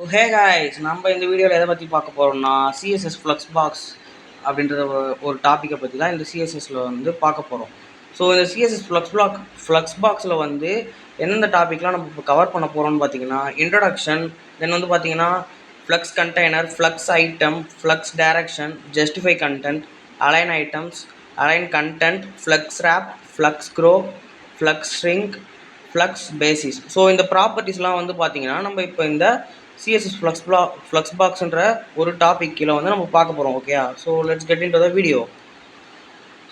Hey guys, நம்ம இந்த வீடியோவில் எதை பற்றி பார்க்க போகிறோம்னா சிஎஸ்எஸ் ஃப்ளக்ஸ் பாக்ஸ் அப்படின்றத ஒரு டாப்பிக்கை பற்றி தான் இந்த சிஎஸ்எஸில் வந்து பார்க்க போகிறோம். ஸோ இந்த சிஎஸ்எஸ் ஃப்ளக்ஸ் பாக்ஸில் வந்து எந்தெந்த டாப்பிக்லாம் நம்ம இப்போ கவர் பண்ண போகிறோம்னு பார்த்தீங்கன்னா இன்ட்ரடக்ஷன், தென் வந்து பார்த்தீங்கன்னா flex container, flex item, flex direction, justify content, align items, align content, flex wrap, flex grow, flex shrink, flex basis. So இந்த ப்ராப்பர்ட்டிஸ்லாம் வந்து பார்த்தீங்கன்னா நம்ம இப்போ இந்த சிஎஸ்எஸ் ஃப்ளக்ஸ் பாக்ஸ்ன்ற ஒரு டாபிக் கீழே வந்து நம்ம பார்க்க போகிறோம். ஓகேயா? So let's get in to the video.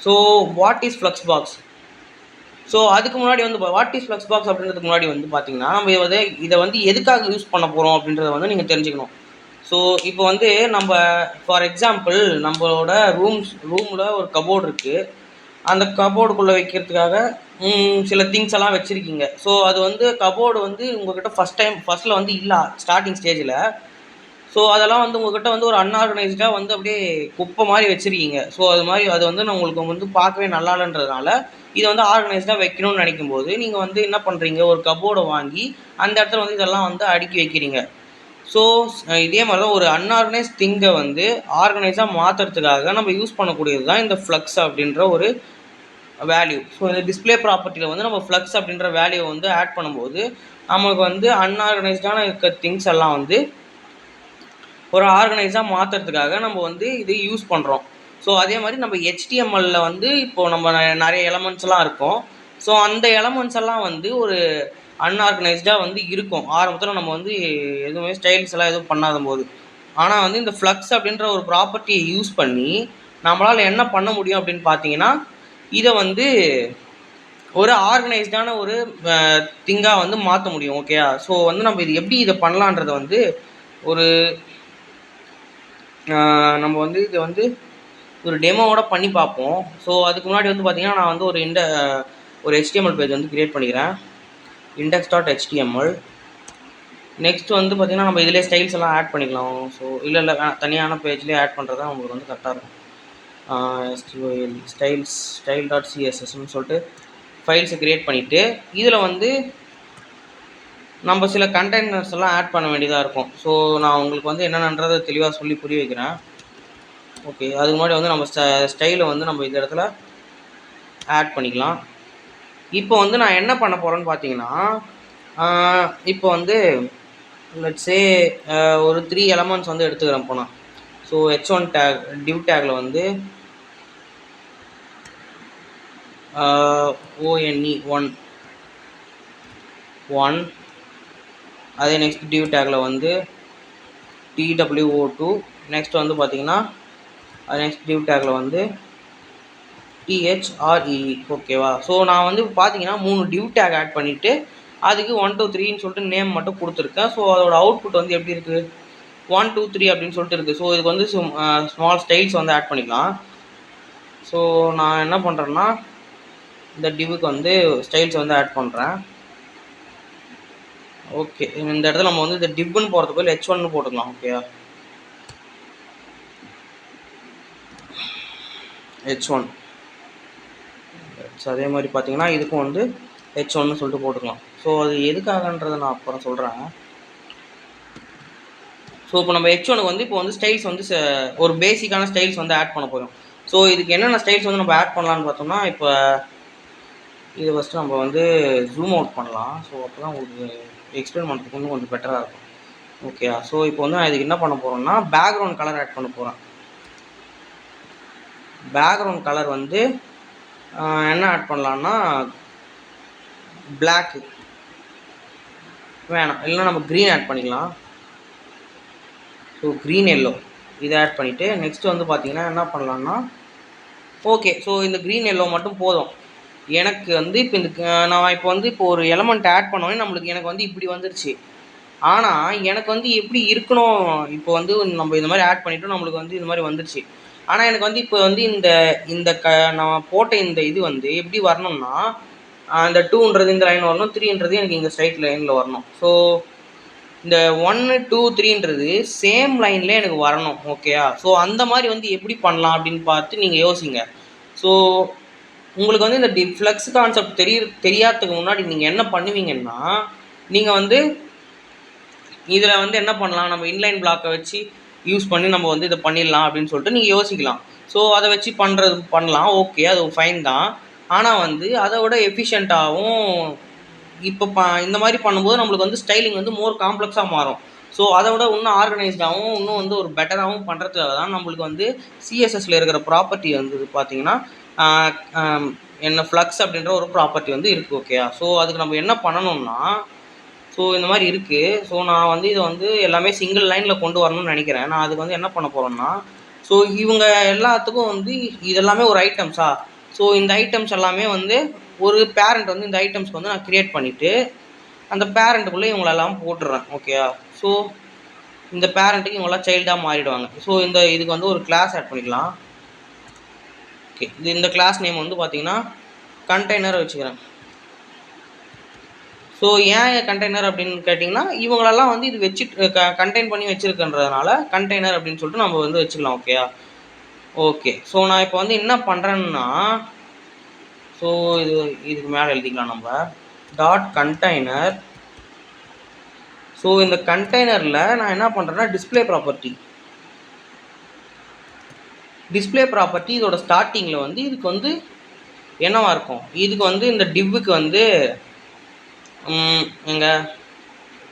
So what is flux box? So அதுக்கு முன்னாடி வந்து வாட் இஸ் ஃப்ளக்ஸ் பாக்ஸ் அப்படின்றதுக்கு முன்னாடி வந்து பார்த்தீங்கன்னா நம்ம இதை வந்து எதுக்காக யூஸ் பண்ண போகிறோம் அப்படின்றத வந்து நீங்கள் தெரிஞ்சுக்கணும். ஸோ இப்போ வந்து நம்ம ஃபார் எக்ஸாம்பிள் நம்மளோட ரூமில் ஒரு கபோர்டு இருக்குது. அந்த கபோர்டுக்குள்ளே வைக்கிறதுக்காக சில திங்ஸ் எல்லாம் வச்சுருக்கீங்க. ஸோ அது வந்து கபோர்டு வந்து உங்கள்கிட்ட ஃபஸ்ட்டில் வந்து இல்லை ஸ்டார்டிங் ஸ்டேஜில். ஸோ அதெல்லாம் வந்து உங்கள்கிட்ட வந்து ஒரு அன்ஆர்கனைஸ்டாக வந்து அப்படியே குப்பை மாதிரி வச்சுருக்கீங்க. ஸோ அது வந்து நான் உங்களுக்கு வந்து பார்க்கவே நல்லா இல்லைன்றதுனால இதை வந்து ஆர்கனைஸ்டாக வைக்கணும்னு நினைக்கும் போது நீங்கள் வந்து என்ன பண்ணுறீங்க, ஒரு கபோர்டை வாங்கி அந்த இடத்துல வந்து இதெல்லாம் வந்து அடுக்கி வைக்கிறீங்க. ஸோ இதே மாதிரி தான் ஒரு அன்ஆர்கனைஸ் திங்கை வந்து ஆர்கனைஸாக மாற்றுறதுக்காக நம்ம யூஸ் பண்ணக்கூடியது தான் இந்த ஃப்ளக்ஸ் அப்படின்ற ஒரு வேல்யூ. ஸோ இந்த டிஸ்பிளே ப்ராப்பர்ட்டியில் வந்து நம்ம ஃப்ளக்ஸ் அப்படின்ற வேல்யூ வந்து ஆட் பண்ணும்போது நமக்கு வந்து அன்ஆர்கனைஸ்டான இருக்க திங்ஸ் எல்லாம் வந்து ஒரு ஆர்கனைஸாக மாற்றுறதுக்காக நம்ம வந்து இது யூஸ் பண்ணுறோம். ஸோ அதே மாதிரி நம்ம ஹெச்டிஎம்எல்லில் வந்து இப்போது நம்ம நிறைய எலமெண்ட்ஸ்லாம் இருக்கும். ஸோ அந்த எலமெண்ட்ஸ் எல்லாம் வந்து ஒரு அன்ஆர்கனைஸ்டாக வந்து இருக்கும் ஆரம்பத்தில். நம்ம வந்து எதுவுமே ஸ்டைல்ஸ் எல்லாம் எதுவும் பண்ணாத போது. ஆனால் வந்து இந்த ஃப்ளக்ஸ் அப்படின்ற ஒரு ப்ராப்பர்ட்டியை யூஸ் பண்ணி நம்மளால் என்ன பண்ண முடியும் அப்படின்னு பார்த்தீங்கன்னா இதை வந்து ஒரு ஆர்கனைஸ்டான ஒரு திங்காக வந்து மாற்ற முடியும். ஓகேயா? ஸோ வந்து நம்ம இது எப்படி இதை பண்ணலான்றதை வந்து ஒரு நம்ம வந்து இதை வந்து ஒரு டெமோவோட பண்ணி பார்ப்போம். ஸோ அதுக்கு முன்னாடி வந்து பார்த்திங்கன்னா நான் வந்து ஒரு HTML பேஜ் வந்து க்ரியேட் பண்ணிக்கிறேன். index.html. நெக்ஸ்ட் வந்து பார்த்திங்கன்னா நம்ம இதிலே ஸ்டைல்ஸ் எல்லாம் ஆட் பண்ணிக்கலாம். ஸோ இல்லை தனியான பேஜ்லேயே ஆட் பண்ணுறது தான் உங்களுக்கு வந்து கரெக்டாக இருக்கும். style.cssன்னு சொல்லிட்டு ஃபைல்ஸை க்ரியேட் பண்ணிவிட்டு இதில் வந்து நம்ம சில கண்டெய்னர்ஸ் எல்லாம் ஆட் பண்ண வேண்டியதாக இருக்கும். ஸோ நான் உங்களுக்கு வந்து என்னென்னன்றதை தெளிவாக சொல்லி புரிய வைக்கிறேன். ஓகே, அதுக்கு முன்னாடி வந்து நம்ம ஸ்டைலை வந்து நம்ம இந்த இடத்துல ஆட் பண்ணிக்கலாம். இப்போ வந்து நான் என்ன பண்ண போகிறேன்னு பார்த்தீங்கன்னா இப்போ வந்து லெட்ஸே ஒரு 3 எலமெண்ட்ஸ் வந்து எடுத்துக்கிறேன் போனால். So h1 take div tackle வந்து one 1. அதே நெக்ஸ்ட் டிவ் டேக்கில் வந்து two. நெக்ஸ்ட் வந்து பார்த்தீங்கன்னா அது நெக்ஸ்ட் டிவ் டேக்கில் வந்து three. ஓகேவா? ஸோ நான் வந்து பார்த்தீங்கன்னா 3 டிவ் டேக் ஆட் பண்ணிவிட்டு அதுக்கு 1 2 3ன்னு சொல்லிட்டு நேம் மட்டும் கொடுத்துருக்கேன். ஸோ அதோட அவுட்புட் வந்து எப்படி இருக்குது, 1 2 3 அப்படின்னு சொல்லிட்டு இருக்குது. ஸோ இதுக்கு வந்து ஸ்மால் ஸ்டைல்ஸ் வந்து ஆட் பண்ணிக்கலாம். ஸோ நான் என்ன பண்ணுறேன்னா இந்த டிவுக்கு வந்து ஸ்டைல்ஸ் வந்து ஆட் பண்ணுறேன். ஓகே, இந்த இடத்துல நம்ம வந்து இந்த டிவ்னு போகிறதுக்கு பதில் h1ன்னு போட்டுக்கலாம். ஓகேயா? h1. ஸோ அதே மாதிரி பார்த்தீங்கன்னா இதுக்கும் வந்து h1ன்னு சொல்லிட்டு போட்டுக்கலாம். ஸோ அது எதுக்காகன்றதை நான் அப்புறம் சொல்கிறேன். ஸோ இப்போ நம்ம h1க்கு வந்து இப்போ வந்து ஸ்டைல்ஸ் வந்து ஒரு பேசிக்கான ஸ்டைல்ஸ் வந்து ஆட் பண்ண போகிறோம். ஸோ இதுக்கு என்னென்ன ஸ்டைல்ஸ் வந்து நம்ம ஆட் பண்ணலான்னு பார்த்தோம்னா இப்போ இதை ஃபஸ்ட்டு நம்ம வந்து ஜூம் அவுட் பண்ணலாம். ஸோ அப்போ தான் உங்களுக்கு எக்ஸ்பிளைன் பண்ணுறதுக்கு வந்து கொஞ்சம் பெட்டராக இருக்கும். ஓகே, ஸோ இப்போ வந்து நான் இதுக்கு என்ன பண்ண போகிறேன்னா பேக்ரவுண்ட் கலர் ஆட் பண்ண போகிறேன். பேக்ரவுண்ட் கலர் வந்து என்ன ஆட் பண்ணலான்னா பிளாக்கு வேணாம், இல்லைன்னா நம்ம க்ரீன் ஆட் பண்ணிக்கலாம். ஸோ க்ரீன் எல்லோ இதை ஆட் பண்ணிவிட்டு நெக்ஸ்ட்டு வந்து பார்த்திங்கன்னா என்ன பண்ணலான்னா ஓகே, ஸோ இந்த க்ரீன் எல்லோ மட்டும் போதும் எனக்கு வந்து. இப்போ நான் இப்போ வந்து இப்போ ஒரு எலமெண்ட் ஆட் பண்ணோன்னே எனக்கு வந்து இப்படி வந்துருச்சு. ஆனால் எனக்கு வந்து எப்படி இருக்கணும், இப்போ வந்து நம்ம இந்த மாதிரி ஆட் பண்ணிவிட்டோம், நம்மளுக்கு வந்து இந்த மாதிரி வந்துருச்சு. ஆனால் எனக்கு வந்து இப்போ வந்து இந்த நான் போட்ட இந்த இது வந்து எப்படி வரணும்னா இந்த 2ன்றது இந்த லைன் வரணும், 3ன்றது எனக்கு இங்கே ஸ்ட்ரைட் லைனில் வரணும். ஸோ இந்த 1 2 3ன்றது சேம் லைனில் எனக்கு வரணும். ஓகேயா? ஸோ அந்த மாதிரி வந்து எப்படி பண்ணலாம் அப்படின்னு பார்த்து நீங்கள் யோசிங்க. ஸோ உங்களுக்கு வந்து இந்த ஃப்ளக்ஸ் கான்செப்ட் தெரியாததுக்கு முன்னாடி நீங்கள் என்ன பண்ணுவீங்கன்னா நீங்கள் வந்து இதில் வந்து என்ன பண்ணலாம், நம்ம இன்லைன் பிளாக்கை வச்சு யூஸ் பண்ணி நம்ம வந்து இதை பண்ணிடலாம் அப்படின்னு சொல்லிட்டு நீங்கள் யோசிக்கலாம். ஸோ அதை வச்சு பண்ணலாம், ஓகே, அது ஃபைன் தான். ஆனால் வந்து அதை விட எஃபிஷியண்ட்டாகவும் இப்போ இந்த மாதிரி பண்ணும்போது நம்மளுக்கு வந்து ஸ்டைலிங் வந்து மோர் காம்ப்ளெக்ஸாக மாறும். ஸோ அதை விட இன்னும் ஆர்கனைஸ்டாகவும் இன்னும் வந்து ஒரு பெட்டராகவும் பண்ணுறதுக்காக தான் நம்மளுக்கு வந்து சிஎஸ்எஸ்ல இருக்கிற ப்ராப்பர்ட்டி வந்து பார்த்தீங்கன்னா என்ன ஃப்ளக்ஸ் அப்படின்ற ஒரு ப்ராப்பர்ட்டி வந்து இருக்குது. ஓகேயா? ஸோ அதுக்கு நம்ம என்ன பண்ணணும்னா, ஸோ இந்த மாதிரி இருக்குது. ஸோ நான் வந்து இதை வந்து எல்லாமே சிங்கிள் லைனில் கொண்டு வரணும்னு நினைக்கிறேன். நான் அதுக்கு வந்து என்ன பண்ண போகிறேன்னா, ஸோ இவங்க எல்லாத்துக்கும் வந்து இதெல்லாமே ஒரு ஐட்டம்ஸா. ஸோ இந்த ஐட்டம்ஸ் எல்லாமே வந்து ஒரு பேரண்ட் வந்து இந்த ஐட்டம்ஸ்க்கு வந்து நான் க்ரியேட் பண்ணிவிட்டு அந்த பேரண்ட்டுக்குள்ளே இவங்களெல்லாம் போட்டுடுறேன். ஓகேயா? ஸோ இந்த பேரண்ட்டுக்கு இவங்களாம் சைல்டாக மாறிடுவாங்க. ஸோ இதுக்கு வந்து ஒரு கிளாஸ் ஆட் பண்ணிக்கலாம். ஓகே, இந்த கிளாஸ் நேம் வந்து பார்த்தீங்கன்னா கண்டெய்னர் வச்சுக்கிறேன். ஸோ ஏன் கண்டெய்னர் அப்படின்னு கேட்டிங்கன்னா, இவங்களெல்லாம் வந்து இது கண்டெயின் பண்ணி வச்சுருக்குன்றதுனால கண்டெய்னர் அப்படின்னு சொல்லிட்டு நம்ம வந்து வச்சுக்கலாம். ஓகேயா? ஓகே, ஸோ நான் இப்போ வந்து என்ன பண்ணுறேன்னா, ஸோ இதுக்கு மேலே எழுதிக்கலாம் நம்ம டாட் கண்டெய்னர். ஸோ இந்த கண்டெய்னரில் நான் என்ன பண்ணுறேன்னா டிஸ்பிளே ப்ராப்பர்ட்டி இதோட ஸ்டார்டிங்கில் வந்து இதுக்கு வந்து என்னவா இருக்கும், இதுக்கு வந்து இந்த டிவ்வுக்கு வந்து எங்க,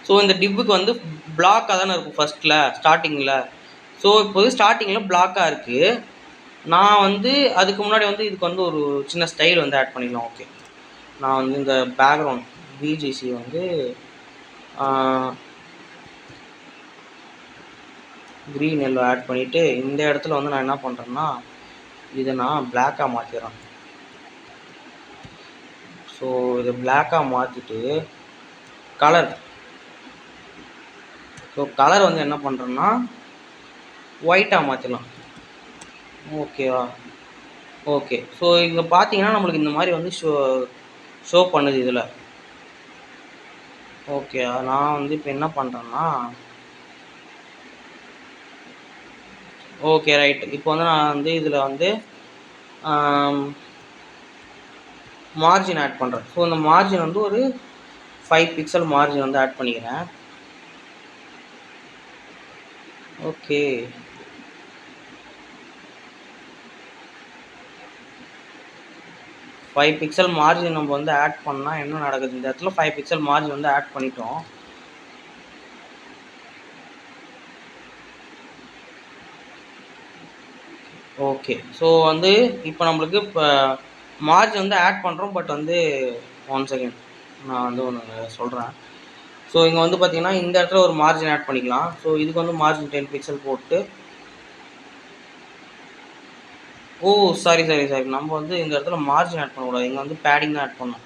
ஸோ இந்த டிவ்வுக்கு வந்து பிளாக்காக தானே இருக்கும் ஃபஸ்ட்டில் ஸ்டார்டிங்கில். ஸோ இப்போது ஸ்டார்டிங்கில் பிளாக்காக இருக்குது. நான் வந்து அதுக்கு முன்னாடி வந்து இதுக்கு வந்து ஒரு சின்ன ஸ்டைல் வந்து ஆட் பண்ணிக்கலாம். ஓகே, நான் வந்து இந்த பேக்ரவுண்ட் பிஜிசி வந்து க்ரீன் எல்லோ ஆட் பண்ணிவிட்டு இந்த இடத்துல வந்து நான் என்ன பண்ணுறேன்னா இதை நான் பிளாக்காக மாற்றிடுறேன். ஸோ இதை பிளாக்காக மாற்றிட்டு கலர், ஸோ கலர் வந்து என்ன பண்ணுறேன்னா ஒயிட்டாக மாற்றிடலாம். ஓகேவா? ஓகே, ஸோ இங்கே பார்த்தீங்கன்னா நம்மளுக்கு இந்த மாதிரி வந்து ஷோ பண்ணுது இதில். ஓகே, நான் வந்து இப்போ என்ன பண்ணுறேன்னா, ஓகே ரைட், இப்போ வந்து நான் வந்து இதில் வந்து மார்ஜின் ஆட் பண்ணுறேன். ஸோ இந்த மார்ஜின் வந்து ஒரு 5 பிக்சல் மார்ஜின் வந்து ஆட் பண்ணிக்கிறேன். ஓகே, ஃபைவ் பிக்சல் மார்ஜின் நம்ம வந்து ஆட் பண்ணால் என்ன நடக்குது, இந்த இடத்துல 5 பிக்சல் மார்ஜின் வந்து ஆட் பண்ணிட்டோம். ஓகே, ஸோ வந்து இப்போ நம்மளுக்கு இப்போ மார்ஜின் வந்து ஆட் பண்ணுறோம். பட் வந்து 1 செகண்ட் நான் வந்து ஒன்று சொல்கிறேன். ஸோ இங்கே வந்து பார்த்தீங்கன்னா இந்த இடத்துல ஒரு மார்ஜின் ஆட் பண்ணிக்கலாம். ஸோ இதுக்கு வந்து மார்ஜின் 10 பிக்சல் போட்டு, ஓ சாரி, நம்ம வந்து இந்த இடத்துல மார்ஜின் ஆட் பண்ணக்கூடாது, இங்கே வந்து பேடிங் தான் ஆட் பண்ணணும்.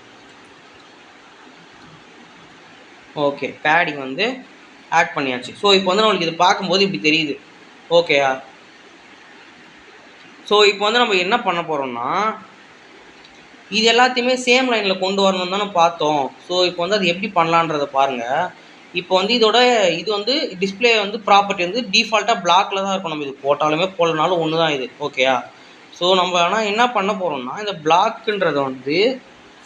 ஓகே, பேடிங் வந்து ஆட் பண்ணியாச்சு. ஸோ இப்போ வந்து நம்மளுக்கு இது பார்க்கும்போது இப்படி தெரியுது. ஓகேயா? ஸோ இப்போ வந்து நம்ம என்ன பண்ண போகிறோம்னா, இது எல்லாத்தையுமே சேம் லைனில் கொண்டு வரணும் தானே பார்த்தோம். ஸோ இப்போ வந்து அது எப்படி பண்ணலான்றதை பாருங்கள். இப்போ வந்து இது வந்து டிஸ்பிளே வந்து ப்ராப்பர்ட்டி வந்து டிஃபால்ட்டாக பிளாக்ல தான் இருக்கும். நம்ம இது போட்டாலுமே போடலனாலும் ஒன்று தான் இது. ஓகேயா? ஸோ நம்ம ஆனால் என்ன பண்ண போகிறோம்னா, இந்த பிளாக்குன்றதை வந்து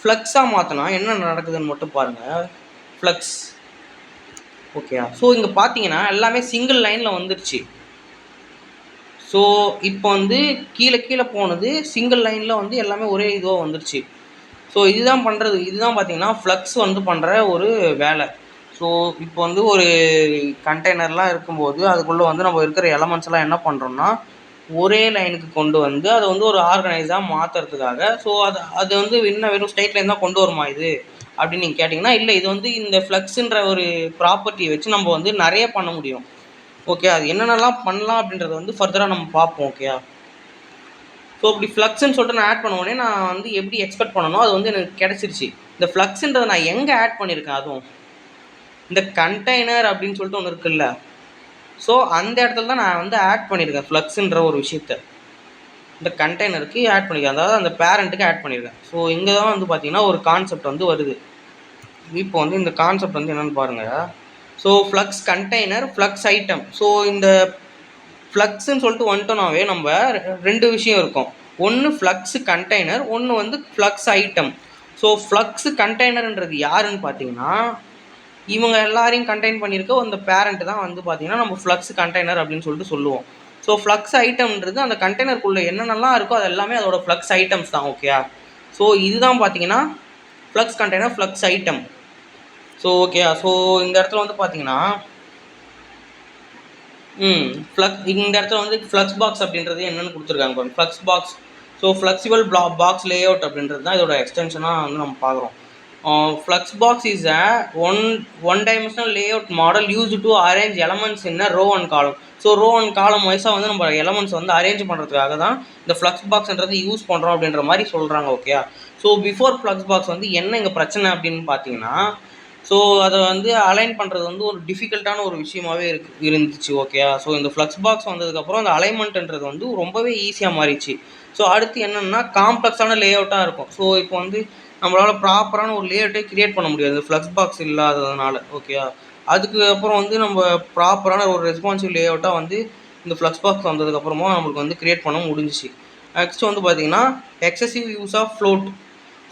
ஃப்ளக்ஸாக மாற்றினா என்ன நடக்குதுன்னு மட்டும் பாருங்கள். ஃப்ளக்ஸ். ஓகேயா? ஸோ இங்கே பார்த்தீங்கன்னா எல்லாமே சிங்கிள் லைனில் வந்துடுச்சு. ஸோ இப்போ வந்து கீழே போனது சிங்கிள் லைனில் வந்து எல்லாமே ஒரே இதுவாக வந்துடுச்சு. ஸோ இதுதான் பார்த்தீங்கன்னா ஃப்ளக்ஸ் வந்து பண்ணுற ஒரு வேலை. ஸோ இப்போ வந்து ஒரு கண்டெய்னர்லாம் இருக்கும்போது அதுக்குள்ளே வந்து நம்ம இருக்கிற எலமெண்ட்ஸ்லாம் என்ன பண்ணுறோம்னா ஒரே லைனுக்கு கொண்டு வந்து அதை வந்து ஒரு ஆர்கனைஸாக மாற்றுறதுக்காக. ஸோ அது வந்து இன்னும் வெறும் ஸ்ட்ரைட் லைன் தான் கொண்டு வருமா இது அப்படின்னு நீங்கள் கேட்டிங்கன்னா, இல்லை, இது வந்து இந்த ஃப்ளக்ஸுன்ற ஒரு ப்ராப்பர்ட்டியை வச்சு நம்ம வந்து நிறைய பண்ண முடியும். ஓகே, அது என்னென்னலாம் பண்ணலாம் அப்படின்றத வந்து ஃபர்தராக நம்ம பார்ப்போம். ஓகேயா? ஸோ இப்படி ஃப்ளக்ஸ்ன்னு சொல்லிட்டு நான் ஆட் பண்ண உடனே நான் வந்து எப்படி எக்ஸ்பெக்ட் பண்ணணும் அது வந்து எனக்கு கிடச்சிருச்சு. இந்த ஃப்ளக்ஸுன்றதை நான் எங்கே ஆட் பண்ணியிருக்கேன், அதுவும் இந்த கண்டெய்னர் அப்படின்னு சொல்லிட்டு ஒன்று இருக்குல்ல. ஸோ அந்த இடத்துல தான் நான் வந்து ஆட் பண்ணியிருக்கேன் ஃப்ளக்ஸுன்ற ஒரு விஷயத்தை. இந்த கண்டெய்னருக்கு ஆட் பண்ணியிருக்கேன், அதாவது அந்த பேரண்ட்டுக்கு ஆட் பண்ணியிருக்கேன். ஸோ இங்கே தான் வந்து பார்த்தீங்கன்னா ஒரு கான்செப்ட் வந்து வருது. இப்போ வந்து இந்த கான்செப்ட் வந்து என்னென்னு பாருங்கள். So flux container, flex item. So இந்த ஃப்ளக்ஸுன்னு சொல்லிட்டு வந்துட்டோம்னாவே நம்ம ரெண்டு விஷயம் இருக்கும். ஒன்று ஃப்ளக்ஸு கண்டெய்னர், ஒன்று வந்து ஃப்ளக்ஸ் ஐட்டம். ஸோ ஃப்ளக்ஸு கண்டெய்னர்ன்றது யாருன்னு பார்த்தீங்கன்னா இவங்க எல்லாரையும் கண்டெயின் பண்ணியிருக்க அந்த பேரண்ட் தான் வந்து பார்த்தீங்கன்னா நம்ம ஃப்ளக்ஸ் கண்டெய்னர் அப்படின்னு சொல்லிட்டு சொல்லுவோம். ஸோ ஃப்ளக்ஸ் ஐட்டம்ன்றது அந்த கண்டெய்னருக்குள்ளே என்னென்னலாம் இருக்கோ அது எல்லாமே அதோட ஃப்ளக்ஸ் ஐட்டம்ஸ் தான். ஓகேயா? ஸோ இதுதான் பார்த்தீங்கன்னா flex container, flex item. So ஓகேயா? ஸோ இந்த இடத்துல வந்து பார்த்தீங்கன்னா இந்த இடத்துல வந்து ஃப்ளக்ஸ் பாக்ஸ் அப்படின்றது என்னென்னு கொடுத்துருக்காங்க பாருங்க. Flex box, so flexible box lay out அப்படின்றது தான் இதோட எக்ஸ்டென்ஷனாக வந்து நம்ம பார்க்குறோம். Flex box is a one dimensional layout model used to arrange elements in row and column. So row and column வைஸாக வந்து நம்ம எலமெண்ட்ஸ் வந்து அரேஞ்ச் பண்ணுறதுக்காக தான் இந்த ஃப்ளக்ஸ் பாக்ஸ்ன்றது யூஸ் பண்ணுறோம் அப்படின்ற மாதிரி சொல்கிறாங்க. Okay. So before flux box வந்து என்ன இங்கே பிரச்சனை அப்படின்னு பார்த்தீங்கன்னா, ஸோ அதை வந்து அலைன் பண்ணுறது வந்து ஒரு டிஃபிகல்ட்டான ஒரு விஷயமாகவே இருந்துச்சு. ஓகேயா? ஸோ இந்த ஃப்ளக்ஸ் பாக்ஸ் வந்ததுக்கப்புறம் அந்த அலைன்மெண்ட்ன்றது வந்து ரொம்பவே ஈஸியாக மாறிச்சு. ஸோ அடுத்து என்னென்னா காம்ப்ளெக்ஸான லேஅவுட்டாக இருக்கும். ஸோ இப்போ வந்து நம்மளால் ப்ராப்பரான ஒரு லேஅவுட்டே க்ரியேட் பண்ண முடியாது ஃப்ளக்ஸ் பாக்ஸ் இல்லாததுனால. ஓகேயா? அதுக்கு அப்புறம் வந்து நம்ம ப்ராப்பரான ஒரு ரெஸ்பான்சிவ் லேஅவுட்டாக வந்து இந்த ஃப்ளக்ஸ் பாக்ஸ் வந்ததுக்கப்புறமா நம்மளுக்கு வந்து க்ரியேட் பண்ண முடிஞ்சிச்சு. நெக்ஸ்ட் வந்து பார்த்திங்கன்னா excessive use of float.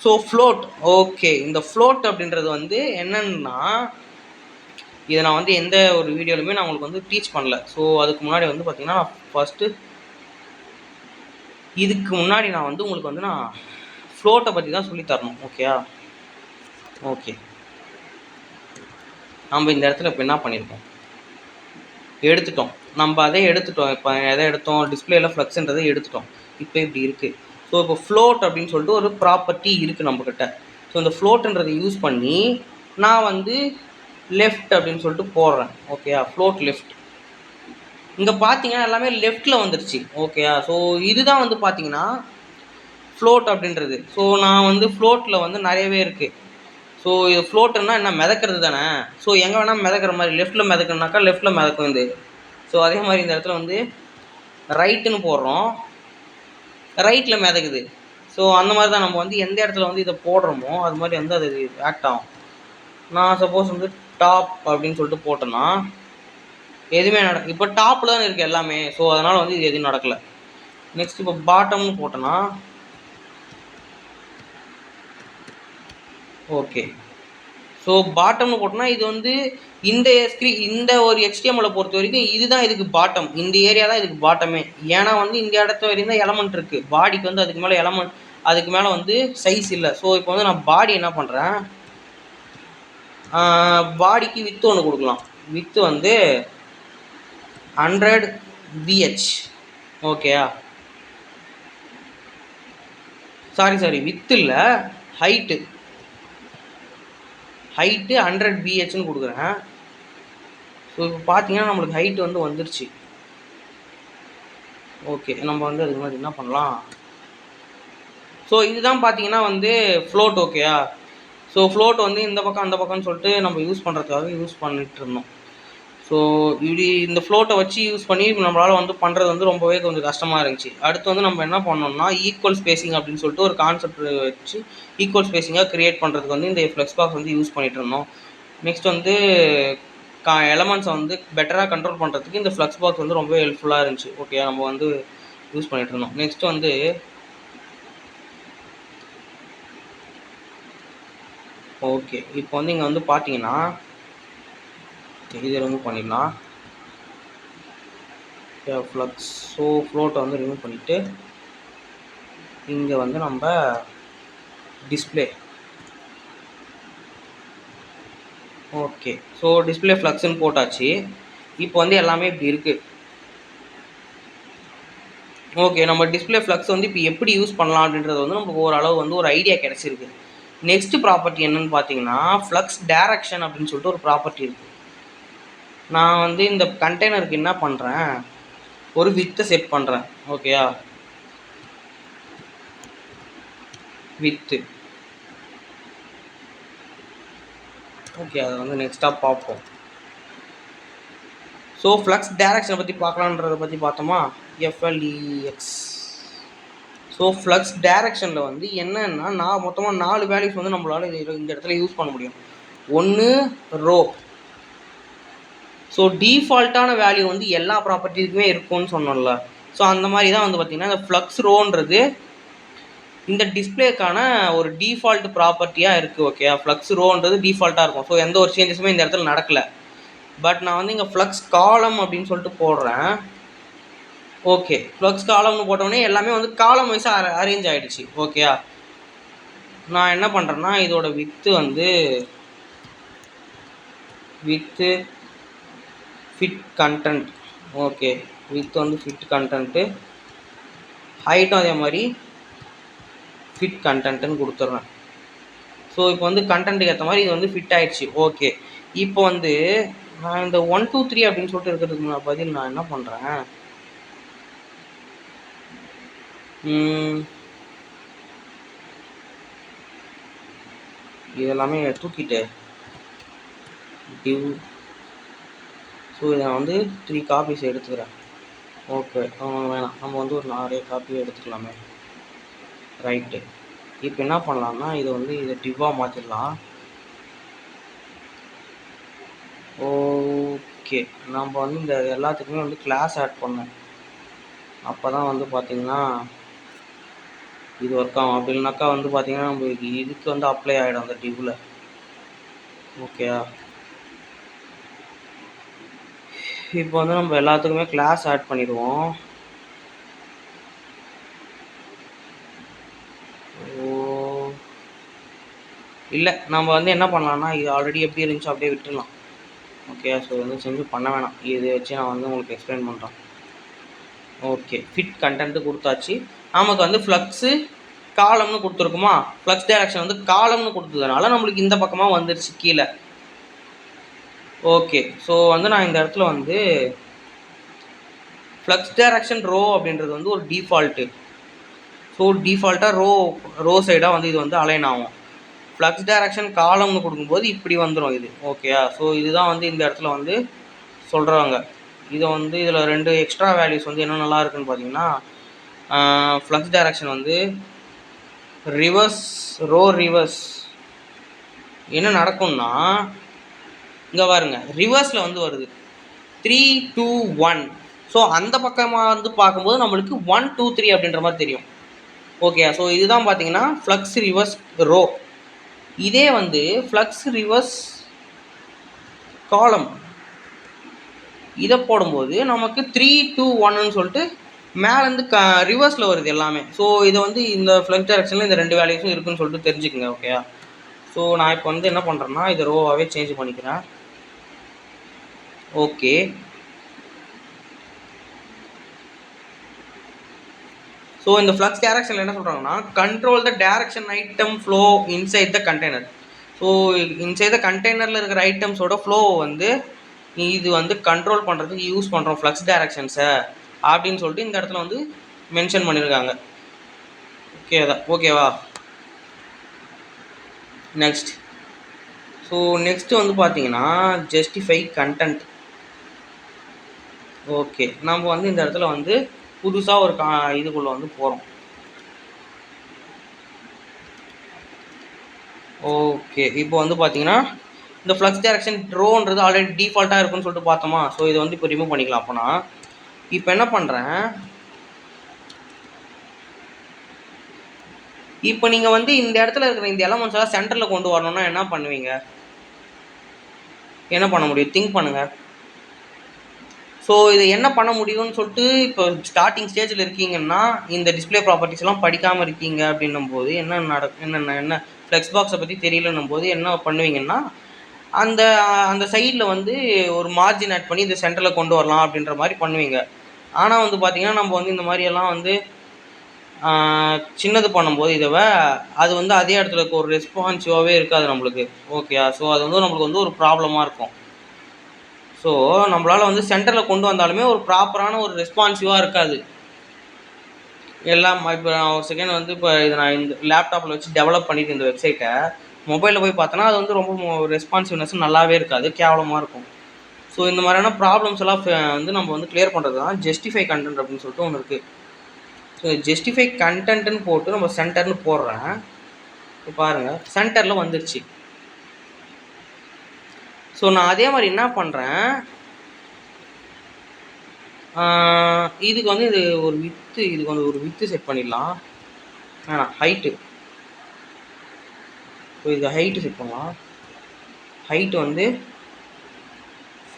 So float, okay, இந்த ஃப்ளோட் அப்படின்றது வந்து என்னன்னா, இதை நான் வந்து எந்த ஒரு வீடியோலுமே நான் உங்களுக்கு வந்து டீச் பண்ணல. ஸோ அதுக்கு முன்னாடி வந்து பார்த்திங்கன்னா இதுக்கு முன்னாடி நான் வந்து உங்களுக்கு வந்து நான் ஃப்ளோட்டை பற்றி தான் சொல்லி தரணும். ஓகேயா? ஓகே, நம்ம இந்த இடத்துல இப்போ என்ன பண்ணியிருக்கோம், எடுத்துட்டோம். நம்ம அதே எடுத்துட்டோம். இப்போ எதை எடுத்தோம், டிஸ்பிளேல ஃப்ளக்ஸ்ன்றதை எடுத்துட்டோம். இப்போ இப்படி இருக்குது. ஸோ இப்போ ஃப்ளோட் அப்படின்னு சொல்லிட்டு ஒரு ப்ராப்பர்ட்டி இருக்குது நம்மக்கிட்ட. ஸோ இந்த ஃப்ளோட்டுன்றதை யூஸ் பண்ணி நான் வந்து லெஃப்ட் அப்படின்னு சொல்லிட்டு போடுறேன். ஓகேயா? Float left. இங்கே பார்த்தீங்கன்னா எல்லாமே லெஃப்ட்டில் வந்துருச்சு. ஓகேயா? ஸோ இதுதான் வந்து பார்த்தீங்கன்னா ஃப்ளோட் அப்படின்றது. ஸோ நான் வந்து ஃப்ளோட்டில் வந்து நிறையவே இருக்குது. ஸோ இது ஃப்ளோட்டுன்னா என்ன, மிதக்கிறது தானே. ஸோ எங்கே வேணால் மிதக்கிற மாதிரி, லெஃப்ட்டில் மிதக்கணுனாக்கா லெஃப்ட்டில் மிதக்கும் இது. ஸோ அதே மாதிரி இந்த இடத்துல வந்து ரைட்டுன்னு போடுறோம், ரைட்டில் மிதக்குது. ஸோ அந்த மாதிரி தான் நம்ம வந்து எந்த இடத்துல வந்து இதை போடுறோமோ அது மாதிரி வந்து அது ஆக்ட் ஆகும். நான் சப்போஸ் வந்து டாப் அப்படின்னு சொல்லிட்டு போட்டேன்னா எதுவுமே இப்போ டாப்பில் தான் இருக்குது எல்லாமே. ஸோ அதனால் வந்து இது எதுவும் நடக்கலை. நெக்ஸ்ட் இப்போ பாட்டம்னு போட்டோன்னா ஓகே. ஸோ பாட்டம்னு போட்டோம்னா இது வந்து இந்த ஒரு HTML பொறுத்த வரைக்கும் இதுதான் இதுக்கு பாட்டம். இந்த ஏரியா தான் இதுக்கு பாட்டமே. ஏன்னா வந்து இந்த இடத்த வரைக்கும் தான் எலமெண்ட் இருக்குது. பாடிக்கு வந்து அதுக்கு மேலே அதுக்கு மேலே வந்து சைஸ் இல்லை. ஸோ இப்போ வந்து நான் பாடி என்ன பண்ணுறேன், பாடிக்கு வித்து ஒன்று கொடுக்கலாம். வித்து வந்து 100 VH. ஓகேயா? சாரி வித்து இல்லை, ஹைட்டு 100 VHன்னு கொடுக்குறேன். ஸோ இப்போ பார்த்தீங்கன்னா நம்மளுக்கு ஹைட்டு வந்து வந்துருச்சு. ஓகே, நம்ம வந்து அதுக்கு மாதிரி என்ன பண்ணலாம், ஸோ இதுதான் பார்த்தீங்கன்னா வந்து ஃப்ளோட். ஓகேயா? ஸோ ஃப்ளோட் வந்து இந்த பக்கம் அந்த பக்கம்னு சொல்லிட்டு நம்ம யூஸ் பண்ணுறதுக்காக யூஸ் பண்ணிட்டு இருந்தோம். ஸோ இப்படி இந்த ஃப்ளோட்டை வச்சு யூஸ் பண்ணி நம்மளால் வந்து பண்ணுறது வந்து ரொம்பவே கொஞ்சம் கஷ்டமாக இருந்துச்சு. அடுத்து வந்து நம்ம என்ன பண்ணோம்னா ஈக்குவல் ஸ்பேசிங் அப்படின்னு சொல்லிட்டு ஒரு கான்செப்ட் வச்சு ஈக்குவல் ஸ்பேசிங்காக க்ரியேட் பண்ணுறதுக்கு வந்து இந்த ஃப்ளெக்ஸ் பாக்ஸ் வந்து யூஸ் பண்ணிகிட்டு இருந்தோம். நெக்ஸ்ட் வந்து எலமெண்ட்ஸை வந்து பெட்டராக கண்ட்ரோல் பண்ணுறதுக்கு இந்த ஃப்ளக்ஸ் பாக்ஸ் வந்து ரொம்ப ஹெல்ப்ஃபுல்லாக இருந்துச்சு. ஓகே, நம்ம வந்து யூஸ் பண்ணிகிட்டு இருந்தோம். நெக்ஸ்ட் வந்து ஓகே, இப்போ வந்து இங்கே வந்து பார்த்தீங்கன்னா இது ரிமூவ் பண்ணிடலாம். ஃப்ளக்ஸ், ஸோ ஃப்ளோட்டை வந்து ரிமூவ் பண்ணிவிட்டு இங்கே வந்து நம்ம டிஸ்பிளே. ஓகே, ஸோ டிஸ்பிளே ஃப்ளக்ஸ்ன்னு போட்டாச்சு. இப்போ வந்து எல்லாமே இப்படி இருக்குது. ஓகே, நம்ம டிஸ்பிளே ஃப்ளக்ஸ் வந்து இப்போ எப்படி யூஸ் பண்ணலாம் அப்படின்றது வந்து நமக்கு ஓரளவு வந்து ஒரு ஐடியா கிடச்சிருக்கு. நெக்ஸ்ட் ப்ராப்பர்ட்டி என்னன்னு பார்த்தீங்கன்னா ஃப்ளக்ஸ் டைரக்ஷன் அப்படின்னு சொல்லிட்டு ஒரு ப்ராப்பர்ட்டி இருக்குது. நான் வந்து இந்த கண்டெய்னருக்கு என்ன பண்ணுறேன், ஒரு வித்தை செட் பண்ணுறேன். ஓகேயா? வித்து. ஓகே, அதை வந்து நெக்ஸ்ட்டாக பார்ப்போம். ஸோ ஃப்ளக்ஸ் டைரக்ஷனை பற்றி பார்க்கலான்றதை பற்றி பார்த்தோமா, FLEX. ஸோ ஃப்ளக்ஸ் டைரக்ஷனில் வந்து என்னென்னா நான் மொத்தமாக 4 வேல்யூஸ் வந்து நம்மளால் இந்த இடத்துல யூஸ் பண்ண முடியும். ஒன்று ரோ. ஸோ டிஃபால்ட்டான வேல்யூ வந்து எல்லா ப்ராப்பர்ட்டிக்குமே இருக்கும்னு சொன்னோம்ல. ஸோ அந்த மாதிரி தான் வந்து பார்த்திங்கன்னா இந்த ஃப்ளக்ஸ் ரோன்றது இந்த டிஸ்பிளேக்கான ஒரு டிஃபால்ட் ப்ராப்பர்ட்டியாக இருக்குது. ஓகே, ஃப்ளக்ஸ் ரோன்றது டிஃபால்ட்டாக இருக்கும். ஸோ எந்த ஒரு சேஞ்சஸுமே இந்த இடத்துல நடக்கலை. பட் நான் வந்து இங்கே ஃப்ளக்ஸ் காலம் அப்படின்னு சொல்லிட்டு போடுறேன். ஓகே, ஃப்ளக்ஸ் காலம்னு போட்டோடனே எல்லாமே வந்து காலம் வைஸாக அரேஞ்ச் ஆகிடுச்சு. ஓகேயா, நான் என்ன பண்ணுறேன்னா இதோட வித்து வந்து with fit content. Okay, with வந்து ஃபிட் கண்டென்ட்டு, ஹைட்டும் அதே மாதிரி ஃபிட் கண்டென்ட்டுன்னு கொடுத்துட்றேன். ஸோ இப்போ வந்து கண்டென்ட்டுக்கு ஏற்ற மாதிரி இது வந்து ஃபிட் ஆகிடுச்சு. ஓகே, இப்போ வந்து நான் இந்த 1 2 3 அப்படின்னு சொல்லிட்டு இருக்கிறதுக்கு பதில் நான் என்ன பண்ணுறேன், இதெல்லாமே தூக்கிட்டு டிவ். ஸோ இதை வந்து 3 காப்பீஸ் எடுத்துக்கிறேன். ஓகே, வேணாம், நம்ம வந்து ஒரு 4 காப்பி எடுத்துக்கலாமே. ரைட்டு, இப்போ என்ன பண்ணலாம்னா இதை வந்து இதை டிவ்வாக மாற்றிடலாம். ஓகே, நம்ம வந்து இந்த எல்லாத்துக்குமே வந்து கிளாஸ் ஆட் பண்ணோம். அப்போ தான் வந்து பார்த்திங்கன்னா இது ஒர்க் ஆகும். அப்படி இல்லைனாக்கா வந்து பார்த்திங்கன்னா நம்மளுக்கு இதுக்கு வந்து அப்ளை ஆகிடும் அந்த டிவ்வில். ஓகேயா, இப்போ வந்து நம்ம எல்லாத்துக்குமே கிளாஸ் ஆட் பண்ணிடுவோம். இல்லை, நம்ம வந்து என்ன பண்ணலாம்னா இது ஆல்ரெடி எப்படி இருந்துச்சோ அப்படியே விட்டுடலாம். ஓகே, ஸோ வந்து செஞ்சு பண்ண வேணாம். இதை வச்சு நான் வந்து உங்களுக்கு எக்ஸ்பிளைன் பண்ணுறேன். ஓகே, ஃபிட் கண்டென்ட்டு கொடுத்தாச்சு. நமக்கு வந்து ஃப்ளக்ஸு காலம்னு கொடுத்துருக்குமா, ஃப்ளக்ஸ் டைரக்ஷன் வந்து காலம்னு கொடுத்ததுனால நம்மளுக்கு இந்த பக்கமாக வந்துடுச்சு கீழே. ஓகே, ஸோ வந்து நான் இந்த இடத்துல வந்து ஃப்ளக்ஸ் டைரக்ஷன் ரோ அப்படின்றது வந்து ஒரு டிஃபால்ட்டு. ஸோ டிஃபால்ட்டாக ரோ சைடாக வந்து இது வந்து அலைன் ஆகும். ஃப்ளக்ஸ் டைரக்ஷன் காலம்னு கொடுக்கும்போது இப்படி வந்துடும் இது. ஓகேயா, ஸோ இதுதான் வந்து இந்த இடத்துல வந்து சொல்கிறாங்க. இதை வந்து இதில் 2 எக்ஸ்ட்ரா வேல்யூஸ் வந்து என்ன நல்லா இருக்குன்னு பார்த்தீங்கன்னா, ஃப்ளக்ஸ் டைரக்ஷன் வந்து ரிவர்ஸ் ரிவர்ஸ் என்ன நடக்கும்னா இங்கே பாருங்க, ரிவர்ஸில் வந்து வருது 3 2 1. ஸோ அந்த பக்கமாக வந்து பார்க்கும்போது நம்மளுக்கு 1 2 3 அப்படின்ற மாதிரி தெரியும். ஓகே, ஸோ இதுதான் பார்த்தீங்கன்னா ஃப்ளக்ஸ் ரிவர்ஸ் ரோ. இதே வந்து ஃப்ளக்ஸ் ரிவர்ஸ் காலம் இதை போடும்போது நமக்கு 3 2 1ன்னு சொல்லிட்டு மேலேருந்து ரிவர்ஸில் வருது எல்லாமே. ஸோ இதை வந்து இந்த ஃப்ளக்ஸ் டைரக்ஷனில் இந்த 2 வேல்யூஸும் இருக்குன்னு சொல்லிட்டு தெரிஞ்சுக்குங்க. ஓகே, ஸோ நான் இப்போ வந்து என்ன பண்ணுறேன்னா இதை ரோவாகவே சேஞ்ச் பண்ணிக்கிறேன். ஓகே, ஸோ இந்த ஃப்ளக்ஸ் டைரக்ஷனில் என்ன சொல்கிறாங்கன்னா, control the direction item flow inside the container. So inside the கண்டெய்னரில் இருக்கிற ஐட்டம்ஸோட ஃப்ளோவை வந்து இது வந்து கண்ட்ரோல் பண்ணுறதுக்கு யூஸ் பண்ணுறோம் ஃப்ளக்ஸ் டைரக்ஷன்ஸை அப்படின்னு சொல்லிட்டு இந்த இடத்துல வந்து மென்ஷன் பண்ணியிருக்காங்க. ஓகேவா, நெக்ஸ்ட். ஸோ நெக்ஸ்ட்டு வந்து பார்த்தீங்கன்னா ஜஸ்டிஃபை கண்டென்ட். ஓகே, நம்ம வந்து இந்த இடத்துல வந்து புதுசாக ஒரு இதுக்குள்ளே வந்து போகிறோம். ஓகே, இப்போ வந்து பார்த்தீங்கன்னா இந்த ஃப்ளக்ஸ் டைரக்ஷன் ரோன்றது ஆல்ரெடி டிஃபால்ட்டாக இருக்குன்னு சொல்லிட்டு பார்த்தோமா. ஸோ இதை வந்து இப்போ ரிமூவ் பண்ணிக்கலாம். அப்போனா இப்போ என்ன பண்ணுறேன், இப்போ நீங்கள் வந்து இந்த இடத்துல இருக்கிற இந்த எலமெண்ட்ஸ் எல்லாம் சென்டரில் கொண்டு வரணும்னா என்ன பண்ணுவீங்க, என்ன பண்ண முடியும், திங்க் பண்ணுங்கள். ஸோ இது என்ன பண்ண முடியும்னு சொல்லிட்டு இப்போ ஸ்டார்டிங் ஸ்டேஜில் இருக்கீங்கன்னா, இந்த டிஸ்பிளே ப்ராப்பர்ட்டிஸ் எல்லாம் படிக்காமல் இருக்கீங்க அப்படின்னும் போது என்ன ஃப்ளெக்ஸ் பாக்ஸை பற்றி தெரியலன்னும் போது என்ன பண்ணுவீங்கன்னா, அந்த அந்த சைடில் வந்து ஒரு மார்ஜின் ஆட் பண்ணி இந்த சென்டரில் கொண்டு வரலாம் அப்படின்ற மாதிரி பண்ணுவீங்க. ஆனால் வந்து பார்த்திங்கன்னா நம்ம வந்து இந்த மாதிரியெல்லாம் வந்து சின்னது பண்ணும்போது அது வந்து அதே இடத்துல ஒரு ரெஸ்பான்சிவாகவே இருக்காது நம்மளுக்கு. ஓகேயா, ஸோ அது வந்து நம்மளுக்கு வந்து ஒரு ப்ராப்ளமாக இருக்கும். ஸோ நம்மளால் வந்து சென்டரில் கொண்டு வந்தாலுமே ஒரு ப்ராப்பரான ஒரு ரெஸ்பான்சிவாக இருக்காது எல்லாம். இப்போ நான் ஒரு செகண்ட் வந்து இப்போ இதை நான் இந்த லேப்டாப்பில் வச்சு டெவலப் பண்ணிட்டு இந்த வெப்சைட்டை மொபைலில் போய் பார்த்தோன்னா அது வந்து ரொம்ப ரெஸ்பான்சிவ்னஸ் நல்லாவே இருக்காது, கேவலமாக இருக்கும். ஸோ இந்த மாதிரியான ப்ராப்ளம்ஸ் எல்லாம் வந்து நம்ம வந்து கிளியர் பண்ணுறது தான் ஜஸ்டிஃபை கண்டென்ட் அப்படின்னு சொல்லிட்டு ஒன்று இருக்குது. ஸோ ஜஸ்டிஃபை கண்டென்ட்னு போட்டு நம்ம சென்டர்னு போடுறேன். இப்போ பாருங்கள், சென்டரில் வந்துருச்சு. ஸோ நான் அதே மாதிரி என்ன பண்ணுறேன், இதுக்கு வந்து இதுக்கு வந்து ஒரு வித்து செட் பண்ணிடலாம். ஹைட்டு. ஸோ இது ஹைட்டு செட் பண்ணலாம். ஹைட்டு வந்து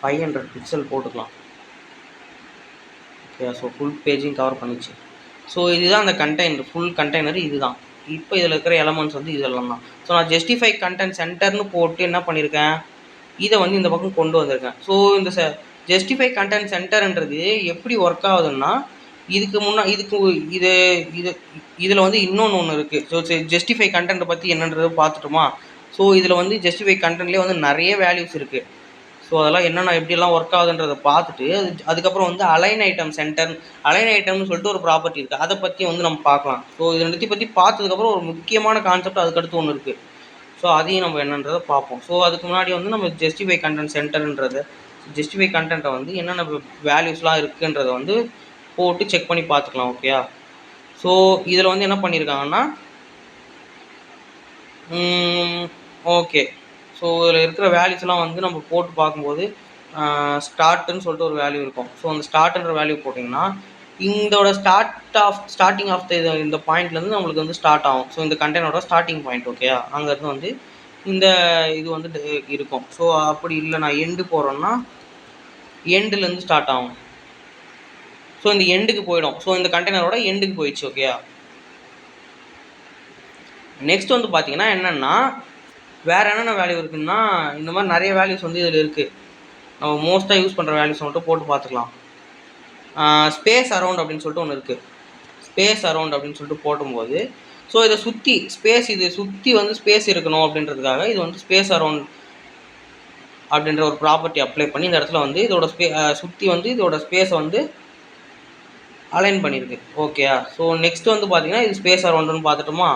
500 பிக்சல் போட்டுக்கலாம். ஓகே, ஸோ ஃபுல் பேஜையும் கவர் பண்ணிச்சு. ஸோ இதுதான் அந்த கண்டெய்னர், ஃபுல் கண்டெய்னர் இதுதான். இப்போ இதில் இருக்கிற எலமெண்ட்ஸ் வந்து இதெல்லாம் தான். ஸோ நான் ஜஸ்டிஃபை கண்டென்ட் சென்டர்னு போட்டு என்ன பண்ணியிருக்கேன், இதை வந்து இந்த பக்கம் கொண்டு வந்திருக்கேன். ஸோ இந்த ஜஸ்டிஃபை கண்டென்ட் சென்டர்ன்றது எப்படி ஒர்க் ஆகுதுன்னா, இதுக்கு இது இது இதில் வந்து இன்னொன்று இருக்குது. ஸோ ஜஸ்டிஃபை கண்டென்ட்டை பற்றி என்னன்றதை பார்த்துட்டோமா. ஸோ இதில் வந்து ஜஸ்டிஃபை கண்டென்ட்லேயே வந்து நிறைய வேல்யூஸ் இருக்குது. ஸோ அதெல்லாம் என்னென்ன எப்படியெல்லாம் ஒர்க் ஆகுதுன்றதை பார்த்துட்டு அதுக்கப்புறம் வந்து அலைன் ஐட்டம் சென்டர், அலைன் ஐட்டம்னு சொல்லிட்டு ஒரு ப்ராப்பர்ட்டி இருக்குது, அதை பற்றி வந்து நம்ம பார்க்கலாம். ஸோ இது ரெண்டுத்தையும் பற்றி பார்த்ததுக்கப்புறம் ஒரு முக்கியமான கான்செப்ட் அதுக்கடுத்து ஒன்று இருக்குது. ஸோ அதையும் நம்ம என்னன்றதை பார்ப்போம். ஸோ அதுக்கு முன்னாடி வந்து நம்ம ஜஸ்டிஃபை கண்டென்ட் சென்டர்ன்றது, ஜஸ்டிஃபை கண்டென்ட்டை வந்து என்னென்ன வேல்யூஸ்லாம் இருக்குன்றதை வந்து போட்டு செக் பண்ணி பார்த்துக்கலாம். ஓகேயா. ஸோ இதில் வந்து என்ன பண்ணியிருக்காங்கன்னா, ஓகே, ஸோ இதில் இருக்கிற வேல்யூஸ்லாம் வந்து நம்ம போட்டு பார்க்கும்போது ஸ்டார்ட்டுன்னு சொல்லிட்டு ஒரு வேல்யூ இருக்கும். ஸோ அந்த ஸ்டார்ட்ன்ற வேல்யூ போட்டிங்கன்னா இதோட ஸ்டார்டிங் ஆஃப் இந்த பாயிண்ட்லேருந்து நம்மளுக்கு வந்து ஸ்டார்ட் ஆகும். ஸோ இந்த கண்டெய்னரோட ஸ்டார்டிங் பாயிண்ட். ஓகேயா. அங்கேருந்து வந்து இந்த இது வந்து இருக்கும். ஸோ அப்படி இல்லை நான் எண்டு போகிறோன்னா எண்டுலேருந்து ஸ்டார்ட் ஆகும். ஸோ இந்த எண்டுக்கு போயிடும். ஸோ இந்த கண்டெய்னரோட எண்டுக்கு போயிடுச்சு. ஓகேயா. நெக்ஸ்ட் வந்து பார்த்தீங்கன்னா என்னென்னா, வேறு என்னென்ன வேல்யூ இருக்குன்னா, இந்த மாதிரி நிறைய வேல்யூஸ் வந்து இதில் இருக்குது. நம்ம மோஸ்ட்டாக யூஸ் பண்ணுற வேல்யூஸ் மட்டும் போட்டு பார்த்துக்கலாம். ஸ்பேஸ் அரவுண்ட் அப்படின்னு சொல்லிட்டு ஒன்று இருக்குது. ஸ்பேஸ் அரவுண்ட் அப்படின்னு சொல்லிட்டு போடும்போது, ஸோ இதை சுற்றி ஸ்பேஸ், இது சுற்றி வந்து ஸ்பேஸ் இருக்கணும் அப்படின்றதுக்காக இது வந்து ஸ்பேஸ் அரவுண்ட் அப்படின்ற ஒரு ப்ராப்பர்ட்டி அப்ளை பண்ணி இந்த இடத்துல வந்து இதோட சுற்றி வந்து இதோட ஸ்பேஸை வந்து அலைன் பண்ணியிருக்கு. ஓகேயா. ஸோ நெக்ஸ்ட் வந்து பார்த்தீங்கன்னா இது ஸ்பேஸ் அரவுண்டுன்னு பார்த்துட்டோமா.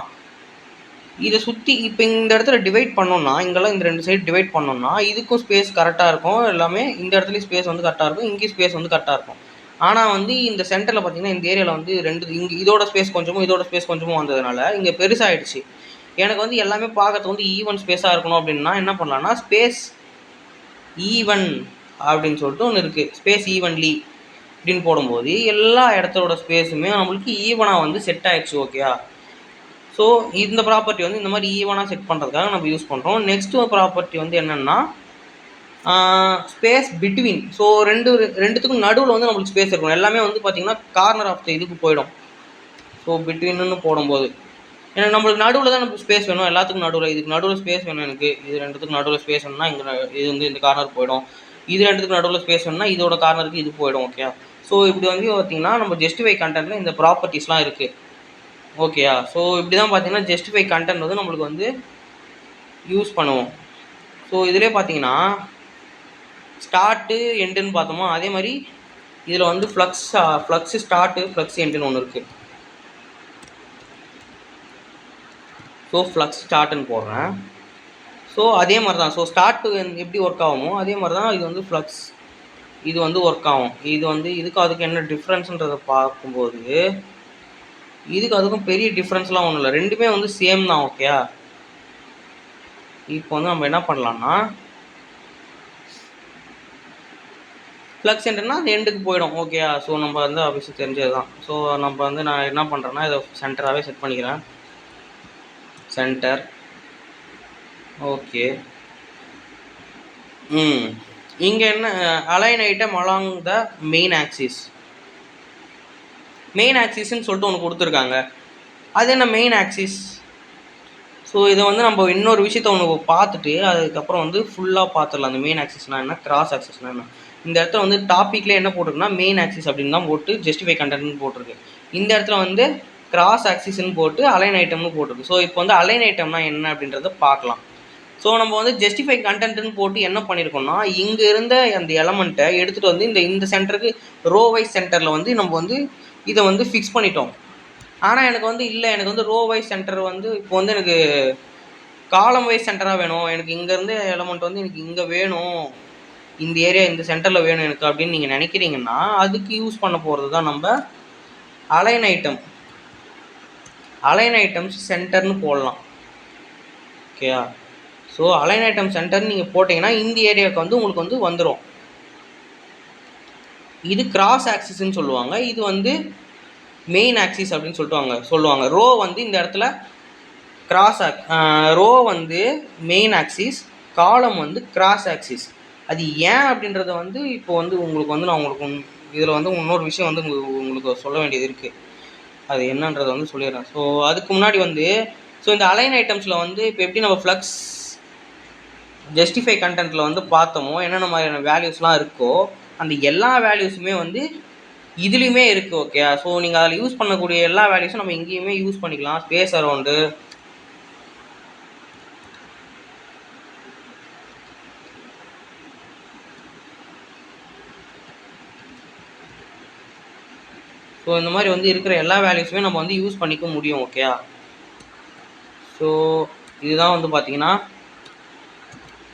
இதை சுற்றி இப்போ இந்த இடத்துல டிவைட் பண்ணோம்னா, இங்கெல்லாம் இந்த ரெண்டு சைடு டிவைட் பண்ணோம்னா இதுக்கும் ஸ்பேஸ் கரெக்டாக இருக்கும். எல்லாமே இந்த இடத்துலையும் ஸ்பேஸ் வந்து கரெக்டாக இருக்கும், இங்கேயும் ஸ்பேஸ் வந்து கரெக்டாக இருக்கும். ஆனால் வந்து இந்த சென்டரில் பார்த்தீங்கன்னா இந்த ஏரியாவில் வந்து இங்கே இதோட ஸ்பேஸ் கொஞ்சமும் இதோட ஸ்பேஸ் கொஞ்சமும் வந்ததுனால இங்கே பெருசாகிடுச்சு. எனக்கு வந்து எல்லாமே பார்க்கறதுக்கு வந்து ஈவன் ஸ்பேஸாக இருக்கணும் அப்படின்னா என்ன பண்ணலான்னா, ஸ்பேஸ் ஈவன் அப்படின்னு சொல்லிட்டு ஒன்று இருக்குது. ஸ்பேஸ் ஈவன்லி அப்படின்னு போடும்போது எல்லா இடத்தோட ஸ்பேஸுமே நம்மளுக்கு ஈவனாக வந்து செட் ஆகிடுச்சு. ஓகேயா. ஸோ இந்த ப்ராப்பர்ட்டி வந்து இந்த மாதிரி ஈவனாக செட் பண்ணுறதுக்காக நம்ம யூஸ் பண்ணுறோம். நெக்ஸ்ட்டு ப்ராப்பர்ட்டி வந்து என்னென்னா, ஸ்பேஸ் பிட்வீன். ஸோ ரெண்டுத்துக்கும் நடுவில் வந்து நம்மளுக்கு ஸ்பேஸ் இருக்கணும். எல்லாமே வந்து பார்த்திங்கன்னா கார்னர் ஆஃப் த இதுக்கு போயிடும். ஸோ பிட்வீன்னு போடும்போது எனக்கு நம்மளுக்கு நடுவில் தான் நமக்கு ஸ்பேஸ் வேணும். எல்லாத்துக்கும் நடுவில், இதுக்கு நடுவில் ஸ்பேஸ் வேணும் எனக்கு. இது ரெண்டுத்துக்கும் நடுவில் ஸ்பேஸ் வேணும்னா இங்கே இது வந்து இந்த கார்னர் போயிடும். இது ரெண்டுத்துக்கு நடுவில் ஸ்பேஸ் வேணும்னா இதோட கார்னருக்கு இது போயிடும். ஓகே. ஸோ இப்படி வந்து பார்த்திங்கன்னா நம்ம ஜஸ்டிஃபை கண்டென்ட்டில் இந்த ப்ராப்பர்ட்டிஸ்லாம் இருக்குது. ஓகேயா. ஸோ இப்படி தான் பார்த்தீங்கன்னா ஜஸ்டிஃபை கண்டென்ட் வந்து நம்மளுக்கு வந்து யூஸ் பண்ணுவோம். ஸோ இதிலே பார்த்தீங்கன்னா ஸ்டார்ட்டு எண்டுன்னு பார்த்தோமா, அதே மாதிரி இதில் வந்து ஃப்ளக்ஸ் ஸ்டார்ட்டு ஃப்ளக்ஸ் எண்டுன்னு ஒன்று இருக்குது. ஸோ ஃப்ளக்ஸ் ஸ்டார்ட்டுன்னு போடுறேன். ஸோ அதே மாதிரி தான். ஸோ ஸ்டார்ட்டு எப்படி ஒர்க் ஆகுமோ அதே மாதிரி தான் இது வந்து ஃப்ளக்ஸ் இது வந்து ஒர்க் ஆகும். இது வந்து இதுக்கும் அதுக்கு என்ன டிஃப்ரென்ஸுன்றதை பார்க்கும்போது இதுக்கு அதுக்கும் பெரிய டிஃப்ரென்ஸ்லாம் ஒன்றும் இல்லை, ரெண்டுமே வந்து சேம் தான். ஓகே. இப்போ வந்து நம்ம என்ன பண்ணலான்னா, ஃப்ளக்ஸ் எண்டுன்னா அந்த எண்டுக்கு போயிடும். ஓகே. ஸோ நம்ம வந்து ஆஃபீஸுக்கு தெரிஞ்சது தான். ஸோ நம்ம வந்து நான் என்ன பண்ணுறேன்னா இதை சென்டராகவே செட் பண்ணிக்கிறேன். சென்டர். ஓகே. இங்கே என்ன, align item along the main axis. Main ஆக்சிஸ்ன்னு சொல்லிட்டு ஒன்று கொடுத்துருக்காங்க. அது என்ன மெயின் ஆக்சிஸ்? ஸோ இதை வந்து நம்ம இன்னொரு விஷயத்த ஒன்று பார்த்துட்டு அதுக்கப்புறம் வந்து ஃபுல்லாக பார்த்துடலாம். அந்த மெயின் ஆக்சிஸ்னால் என்ன, கிராஸ் ஆக்சிஸ்னால் என்ன. இந்த இடத்துல வந்து டாப்பிக்லேயே என்ன போட்டிருக்குன்னா மெயின் ஆக்சிஸ் அப்படின்னு தான் போட்டு ஜஸ்டிஃபை கண்டென்ட்னு போட்டிருக்கு. இந்த இடத்துல வந்து கிராஸ் ஆக்சிஸ்ன்னு போட்டு அலைன் ஐட்டம்னு போட்டிருக்கு. ஸோ இப்போ வந்து அலைன் ஐட்டம்னா என்ன அப்படின்றத பார்க்கலாம். ஸோ நம்ம வந்து ஜஸ்டிஃபை கண்டென்ட்னு போட்டு என்ன பண்ணியிருக்கோம்னா, இங்கே இருந்த அந்த எலமெண்ட்டை எடுத்துகிட்டு வந்து இந்த சென்டருக்கு ரோ வைஸ் சென்டரில் வந்து நம்ம வந்து இதை வந்து ஃபிக்ஸ் பண்ணிட்டோம். ஆனால் எனக்கு வந்து இல்லை, எனக்கு வந்து ரோ வைஸ் சென்டர் வந்து இப்போ வந்து எனக்கு காலம் வைஸ் சென்டராக வேணும். எனக்கு இங்கேருந்து எலமெண்ட் வந்து எனக்கு இங்கே வேணும், இந்த ஏரியா இந்த சென்டரில் வேணும் எனக்கு அப்படின்னு நீங்கள் நினைக்கிறீங்கன்னா அதுக்கு யூஸ் பண்ண போகிறது தான் நம்ம அலைன் ஐட்டம். அலைன் ஐட்டம்ஸ் சென்டர்னு போடலாம். ஓகேயா. ஸோ அலைன் ஐட்டம் சென்டர்னு நீங்கள் போட்டிங்கன்னா இந்த ஏரியாவுக்கு வந்து உங்களுக்கு வந்து வந்துடும். இது கிராஸ் ஆக்சிஸ்ன்னு சொல்லுவாங்க. இது வந்து மெயின் ஆக்சிஸ் அப்படின்னு சொல்லுவாங்க. ரோ வந்து இந்த இடத்துல ரோ வந்து மெயின் ஆக்சிஸ், காலம் வந்து கிராஸ் ஆக்சிஸ். அது ஏன் அப்படின்றத வந்து இப்போ வந்து உங்களுக்கு வந்து நான் உங்களுக்கு இதில் வந்து இன்னொரு விஷயம் வந்து உங்களுக்கு சொல்ல வேண்டியது இருக்குது. அது என்னன்றதை வந்து சொல்லிடுறேன். ஸோ அதுக்கு முன்னாடி வந்து இந்த அலைன் ஐட்டம்ஸில் வந்து இப்போ எப்படி நம்ம ஃப்ளக்ஸ் ஜஸ்டிஃபை கண்டென்ட்டில் வந்து பார்த்தோமோ என்னென்ன மாதிரியான வேல்யூஸ்லாம் இருக்கோ அந்த எல்லா வேல்யூஸுமே வந்து இதுலேயுமே இருக்குது. ஓகே, ஸோ நீங்கள் அதில் யூஸ் பண்ணக்கூடிய எல்லா வேல்யூஸும் நம்ம இங்கேயுமே யூஸ் பண்ணிக்கலாம். ஸ்பேஸ் அரௌண்டு, ஸோ இந்த மாதிரி வந்து இருக்கிற எல்லா வேல்யூஸுமே நம்ம வந்து யூஸ் பண்ணிக்க முடியும். ஓகே, ஸோ இதுதான் வந்து பார்த்திங்கன்னா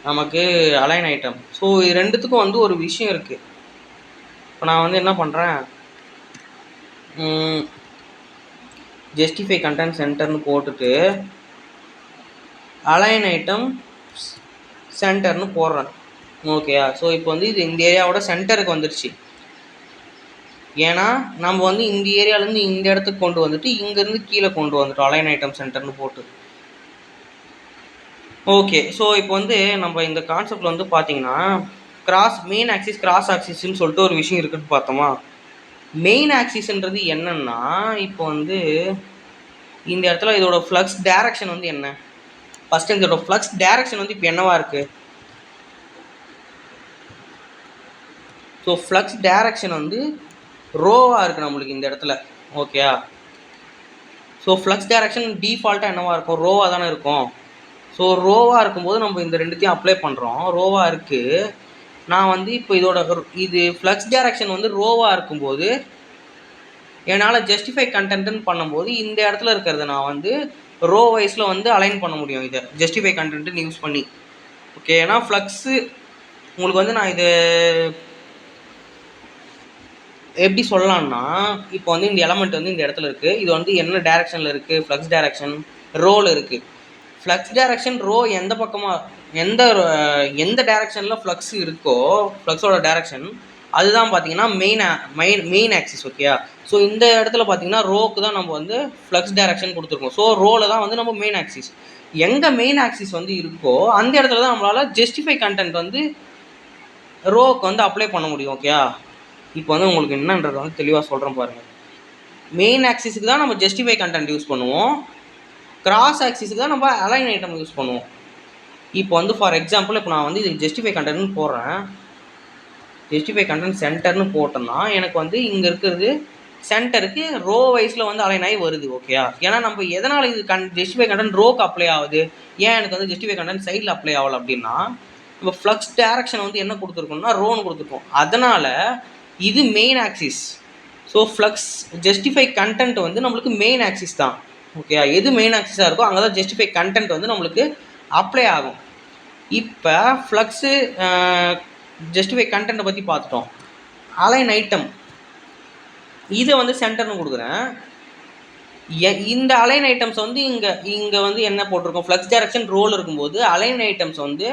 நமக்கு அலைன் ஐட்டம். ஸோ இது ரெண்டுத்துக்கும் வந்து ஒரு விஷயம் இருக்குது. இப்போ நான் வந்து என்ன பண்ணுறேன், ஜஸ்டிஃபை கண்டென்ட் சென்டர்னு போட்டுட்டு அலைன் ஐட்டம் சென்டர்னு போடுறேன். ஓகேயா, ஸோ இப்போ வந்து இது இந்த ஏரியாவோட சென்டருக்கு வந்துடுச்சு. ஏன்னா நம்ம வந்து இந்த ஏரியாவிலேருந்து இந்த இடத்துக்கு கொண்டு வந்துட்டு இங்கேருந்து கீழே கொண்டு வந்துட்டோம் அலைன் ஐட்டம் சென்டர்னு போட்டு. ஓகே, ஸோ இப்போ வந்து நம்ம இந்த கான்செப்டில் வந்து பார்த்தீங்கன்னா மெயின் ஆக்சிஸ் கிராஸ் ஆக்சிஸ்ன்னு சொல்லிட்டு ஒரு விஷயம் இருக்குன்னு பார்த்தோமா. மெயின் ஆக்சிஸ்ன்றது என்னன்னா இப்போ வந்து இந்த இடத்துல இதோட ஃப்ளக்ஸ் டைரக்ஷன் வந்து என்ன, ஃபஸ்ட்டு இதோட ஃப்ளக்ஸ் டைரக்ஷன் வந்து இப்போ என்னவா இருக்குது. ஸோ ஃப்ளக்ஸ் டைரக்ஷன் வந்து ரோவாக இருக்குது நம்மளுக்கு இந்த இடத்துல. ஓகேயா, ஸோ ஃப்ளக்ஸ் டைரக்ஷன் டிஃபால்ட்டாக என்னவாக இருக்கும், ரோவாக தானே இருக்கும். ஸோ ரோவாக இருக்கும்போது நம்ம இந்த ரெண்டுத்தையும் அப்ளை பண்ணுறோம். ரோவாக இருக்குது. நான் வந்து இப்போ இது ஃப்ளக்ஸ் டைரக்ஷன் வந்து ரோவாக இருக்கும்போது என்னால் ஜஸ்டிஃபை கண்டென்ட்னு பண்ணும்போது இந்த இடத்துல இருக்கிறத நான் வந்து ரோ வைஸில் வந்து அலைன் பண்ண முடியும் இதை ஜஸ்டிஃபை கண்டென்ட்னு யூஸ் பண்ணி. ஓகே, ஏன்னா ஃப்ளக்ஸு உங்களுக்கு வந்து நான் இது எப்படி சொல்லலாம்னா இப்போ வந்து இந்த எலமெண்ட் வந்து இந்த இடத்துல இருக்குது. இது வந்து என்ன டைரக்ஷனில் இருக்குது, ஃப்ளக்ஸ் டைரக்ஷன் ரோவில் இருக்குது. ஃப்ளக்ஸ் டைரக்ஷன் ரோ எந்த பக்கமாக எந்த டைரக்ஷனில் ஃப்ளக்ஸ் இருக்கோ ஃப்ளக்ஸோட டைரக்ஷன் அதுதான் பார்த்தீங்கன்னா மெயின் ஆக்சிஸ். ஓகேயா, ஸோ இந்த இடத்துல பார்த்தீங்கன்னா ரோக்கு தான் நம்ம வந்து ஃப்ளக்ஸ் டைரக்ஷன் கொடுத்துருக்கோம். ஸோ ரோவில் தான் வந்து நம்ம மெயின் ஆக்சிஸ். எங்கே மெயின் ஆக்சிஸ் வந்து இருக்கோ அந்த இடத்துல தான் நம்மளால் ஜஸ்டிஃபை கண்டென்ட் வந்து ரோக்கு வந்து அப்ளை பண்ண முடியும். ஓகேயா, இப்போ வந்து உங்களுக்கு என்னன்றதை வந்து தெளிவாக சொல்கிறேன் பாருங்கள். மெயின் ஆக்சிஸுக்கு தான் நம்ம ஜஸ்டிஃபை கண்டென்ட் யூஸ் பண்ணுவோம், கிராஸ் ஆக்சிஸுக்கு தான் நம்ம அலைன் ஐட்டம் யூஸ் பண்ணுவோம். இப்போ வந்து ஃபார் எக்ஸாம்பிள் இப்போ நான் வந்து இது ஜஸ்டிஃபை கண்டென்ட்னு போடுறேன். ஜஸ்டிஃபை கண்டென்ட் சென்டர்னு போட்டோம்னா எனக்கு வந்து இங்கே இருக்கிறது சென்டருக்கு ரோ வைஸில் வந்து அலைன் ஆகி வருது. ஓகேயா, ஏன்னா நம்ம எதனால் இது ஜஸ்டிஃபை கண்டென்ட் ரோக்கு அப்ளை ஆகுது, ஏன் எனக்கு வந்து ஜஸ்டிஃபை கண்டென்ட் சைடில் அப்ளை ஆகலை அப்படின்னா இப்போ ஃப்ளக்ஸ் டைரக்ஷன் வந்து என்ன கொடுத்துருக்கோம்னா ரோன்னு கொடுத்துருக்கோம். அதனால் இது main axis. So flux justify content வந்து நம்மளுக்கு மெயின் ஆக்சிஸ் தான். ஓகே, எது மெயின் ஆக்சிஸாக இருக்கோ அங்கே தான் ஜஸ்டிஃபை கண்டென்ட் வந்து நம்மளுக்கு அப்ளை ஆகும். இப்போ ஃப்ளக்ஸு ஜஸ்டிஃபை கண்டென்ட்டை பற்றி பார்த்துட்டோம். அலைன் ஐட்டம் இதை வந்து சென்டர்னு கொடுக்குறேன். இந்த அலைன் ஐட்டம்ஸ் வந்து இங்கே வந்து என்ன போட்டிருக்கோம், ஃப்ளக்ஸ் டைரக்ஷன் ரோல் இருக்கும்போது அலைன் ஐட்டம்ஸ் வந்து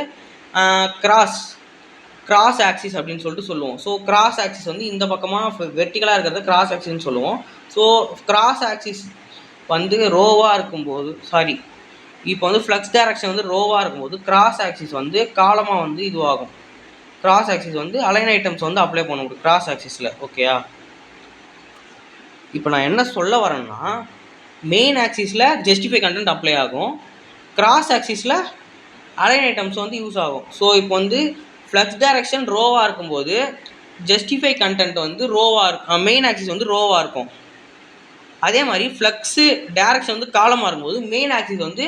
கிராஸ் ஆக்சிஸ் அப்படின்னு சொல்லிட்டு சொல்லுவோம். ஸோ கிராஸ் ஆக்சிஸ் வந்து இந்த பக்கமாக வெர்டிகலாக இருக்கிறது கிராஸ் ஆக்சிஸ்ன்னு சொல்லுவோம். ஸோ கிராஸ் ஆக்சிஸ் வந்து ரோவாக இருக்கும்போது இப்போ வந்து ஃப்ளக்ஸ் டைரக்ஷன் வந்து ரோவாக இருக்கும்போது கிராஸ் ஆக்சிஸ் வந்து காலமாக வந்து இதுவாகும். கிராஸ் ஆக்சிஸ் வந்து அலைன் ஐட்டம்ஸ் வந்து அப்ளை பண்ண முடியும் கிராஸ் ஆக்சிஸில். ஓகேயா, இப்போ நான் என்ன சொல்ல வரேன்னா மெயின் ஆக்சிஸில் ஜஸ்டிஃபை கண்டென்ட் அப்ளை ஆகும், கிராஸ் ஆக்சிஸில் அலைன் ஐட்டம்ஸ் வந்து யூஸ் ஆகும். ஸோ இப்போ வந்து ஃப்ளக்ஸ் டைரக்ஷன் ரோவாக இருக்கும்போது ஜஸ்டிஃபை கண்டென்ட் வந்து மெயின் ஆக்சிஸ் வந்து ரோவாக இருக்கும். அதே மாதிரி ஃப்ளக்ஸு டைரக்ஷன் வந்து காலமாக இருக்கும்போது மெயின் ஆக்சிஸ் வந்து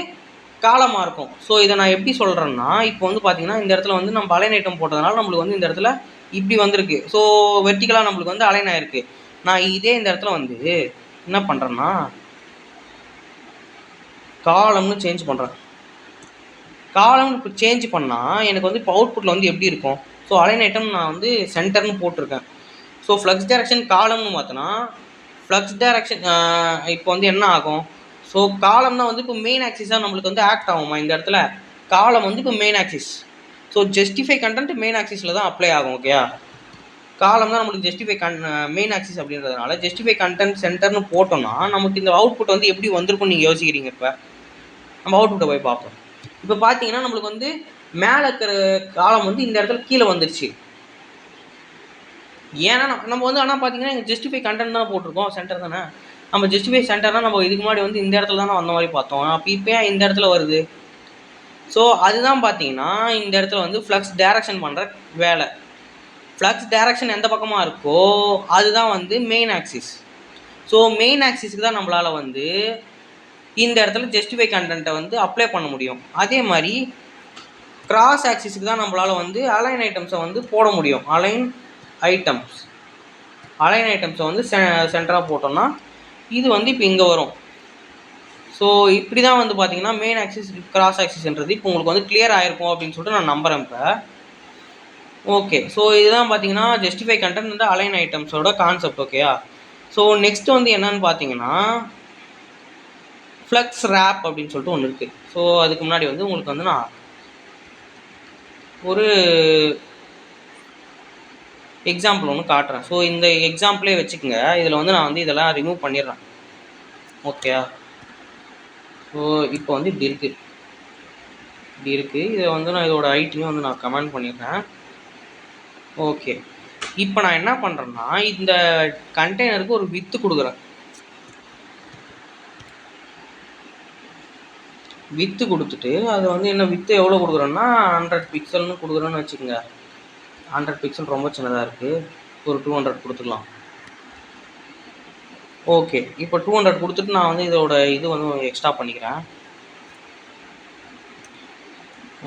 காலமாக இருக்கும். ஸோ இதை நான் எப்படி சொல்கிறேன்னா இப்போ வந்து பார்த்திங்கன்னா இந்த இடத்துல வந்து நம்ம அலைன் ஐட்டம் போட்டதுனால நம்மளுக்கு வந்து இந்த இடத்துல இப்படி வந்திருக்கு. ஸோ வெர்டிகலாக நம்மளுக்கு வந்து அலைன் ஆகிருக்கு. நான் இதே இந்த இடத்துல வந்து என்ன பண்ணுறேன்னா காலம்னு சேஞ்ச் பண்ணுறேன். காலம் இப்போ சேஞ்ச் பண்ணால் எனக்கு வந்து இப்போ அவுட்புட்டில் வந்து எப்படி இருக்கும், ஸோ அலைன் ஐட்டம் நான் வந்து சென்டர்னு போட்டிருக்கேன். ஸோ ஃப்ளக்ஸ் டைரக்ஷன் காலம்னு பார்த்தோன்னா ஃப்ளக்ஸ் டைரக்ஷன் இப்போ வந்து என்ன ஆகும், ஸோ காலம்னா வந்து இப்போ மெயின் ஆக்சிஸாக நம்மளுக்கு வந்து ஆக்ட் ஆகுமா இந்த இடத்துல. காலம் வந்து இப்போ main axis. So justify content main ஆக்சிஸில் தான் அப்ளை ஆகும். ஓகேயா, காலம் தான் நம்மளுக்கு ஜஸ்டிஃபை மெயின் ஆக்சிஸ் அப்படின்றதுனால ஜஸ்டிஃபை கண்டென்ட் சென்டர்னு போட்டோம்னா நமக்கு இந்த அவுட்புட் வந்து எப்படி வந்திருக்கும்னு நீங்கள் யோசிக்கிறீங்க. இப்போ நம்ம அவுட்புட்டை போய் பார்ப்போம். இப்போ பார்த்தீங்கன்னா நம்மளுக்கு வந்து மேலே இருக்கிற காலம் வந்து இந்த இடத்துல கீழே வந்துருச்சு. ஏன்னா நம்ம வந்து ஆனால் பார்த்தீங்கன்னா இங்கே ஜஸ்டிஃபை கண்டென்ட் தான் போட்டிருக்கோம், சென்டர் தானே. நம்ம ஜஸ்டிஃபை சென்டர்னால் நம்ம இதுக்கு முன்னாடி வந்து இந்த இடத்துல தானே வந்த மாதிரி பார்த்தோம். அப்போ இப்போ இந்த இடத்துல வருது. ஸோ அதுதான் பார்த்தீங்கன்னா இந்த இடத்துல வந்து ஃப்ளக்ஸ் டைரக்ஷன் பண்ணுற வேலை. ஃப்ளக்ஸ் டைரக்ஷன் எந்த பக்கமாக இருக்கோ அதுதான் வந்து மெயின் ஆக்சிஸ். ஸோ மெயின் ஆக்சிஸுக்கு தான் நம்மளால் வந்து இந்த இடத்துல ஜஸ்டிஃபை கண்டென்ட்டை வந்து அப்ளை பண்ண முடியும். அதே மாதிரி கிராஸ் ஆக்சிஸுக்கு தான் நம்மளால் வந்து அலைன் ஐட்டம்ஸை வந்து போட முடியும். அலைன் ஐட்டம்ஸை வந்து சென்டராக போட்டோம்னா இது வந்து இப்போ இங்கே வரும். ஸோ இப்படி தான் வந்து பார்த்தீங்கன்னா மெயின் ஆக்சிஸ் கிராஸ் ஆக்சிஸ்ன்றது இப்போ உங்களுக்கு வந்து கிளியர் ஆகிருக்கும் அப்படின்னு சொல்லிட்டு நான் நம்புகிறேன். இப்போ ஓகே. ஸோ இதுதான் பார்த்தீங்கன்னா ஜஸ்டிஃபை கண்டென்ட் வந்து அலைன் ஐட்டம்ஸோட கான்செப்ட். ஓகேயா. ஸோ நெக்ஸ்ட் வந்து என்னன்னு பார்த்தீங்கன்னா ஃப்ளக்ஸ் ரேப் அப்படின்னு சொல்லிட்டு ஒன்று இருக்குது. ஸோ அதுக்கு முன்னாடி வந்து உங்களுக்கு வந்து நான் ஒரு எக்ஸாம்பிள் ஒன்று காட்டுறேன். ஸோ இந்த எக்ஸாம்பிளே வச்சுக்கோங்க. இதில் வந்து நான் வந்து இதெல்லாம் ரிமூவ் பண்ணிடுறேன். ஓகே. ஸோ இப்போ வந்து இப்படி இருக்குது. இதை வந்து நான் இதோட ஐட்டியும் வந்து நான் கமெண்ட் பண்ணிடுறேன். ஓகே. இப்போ நான் என்ன பண்ணுறேன்னா இந்த கண்டெய்னருக்கு ஒரு வித்து கொடுக்குறேன். வித்து கொடுத்துட்டு அது வந்து என்ன வித்து எவ்வளோ கொடுக்குறேன்னா 100 பிக்சல்னு கொடுக்குறேன்னு வச்சுக்கோங்க. 100 பிக்சல் ரொம்ப சின்னதாக இருக்குது. ஒரு 200 கொடுத்துக்கலாம். ஓகே. இப்போ 200 கொடுத்துட்டு நான் வந்து இதோட இது வந்து எக்ஸ்ட்ரா பண்ணிக்கிறேன்.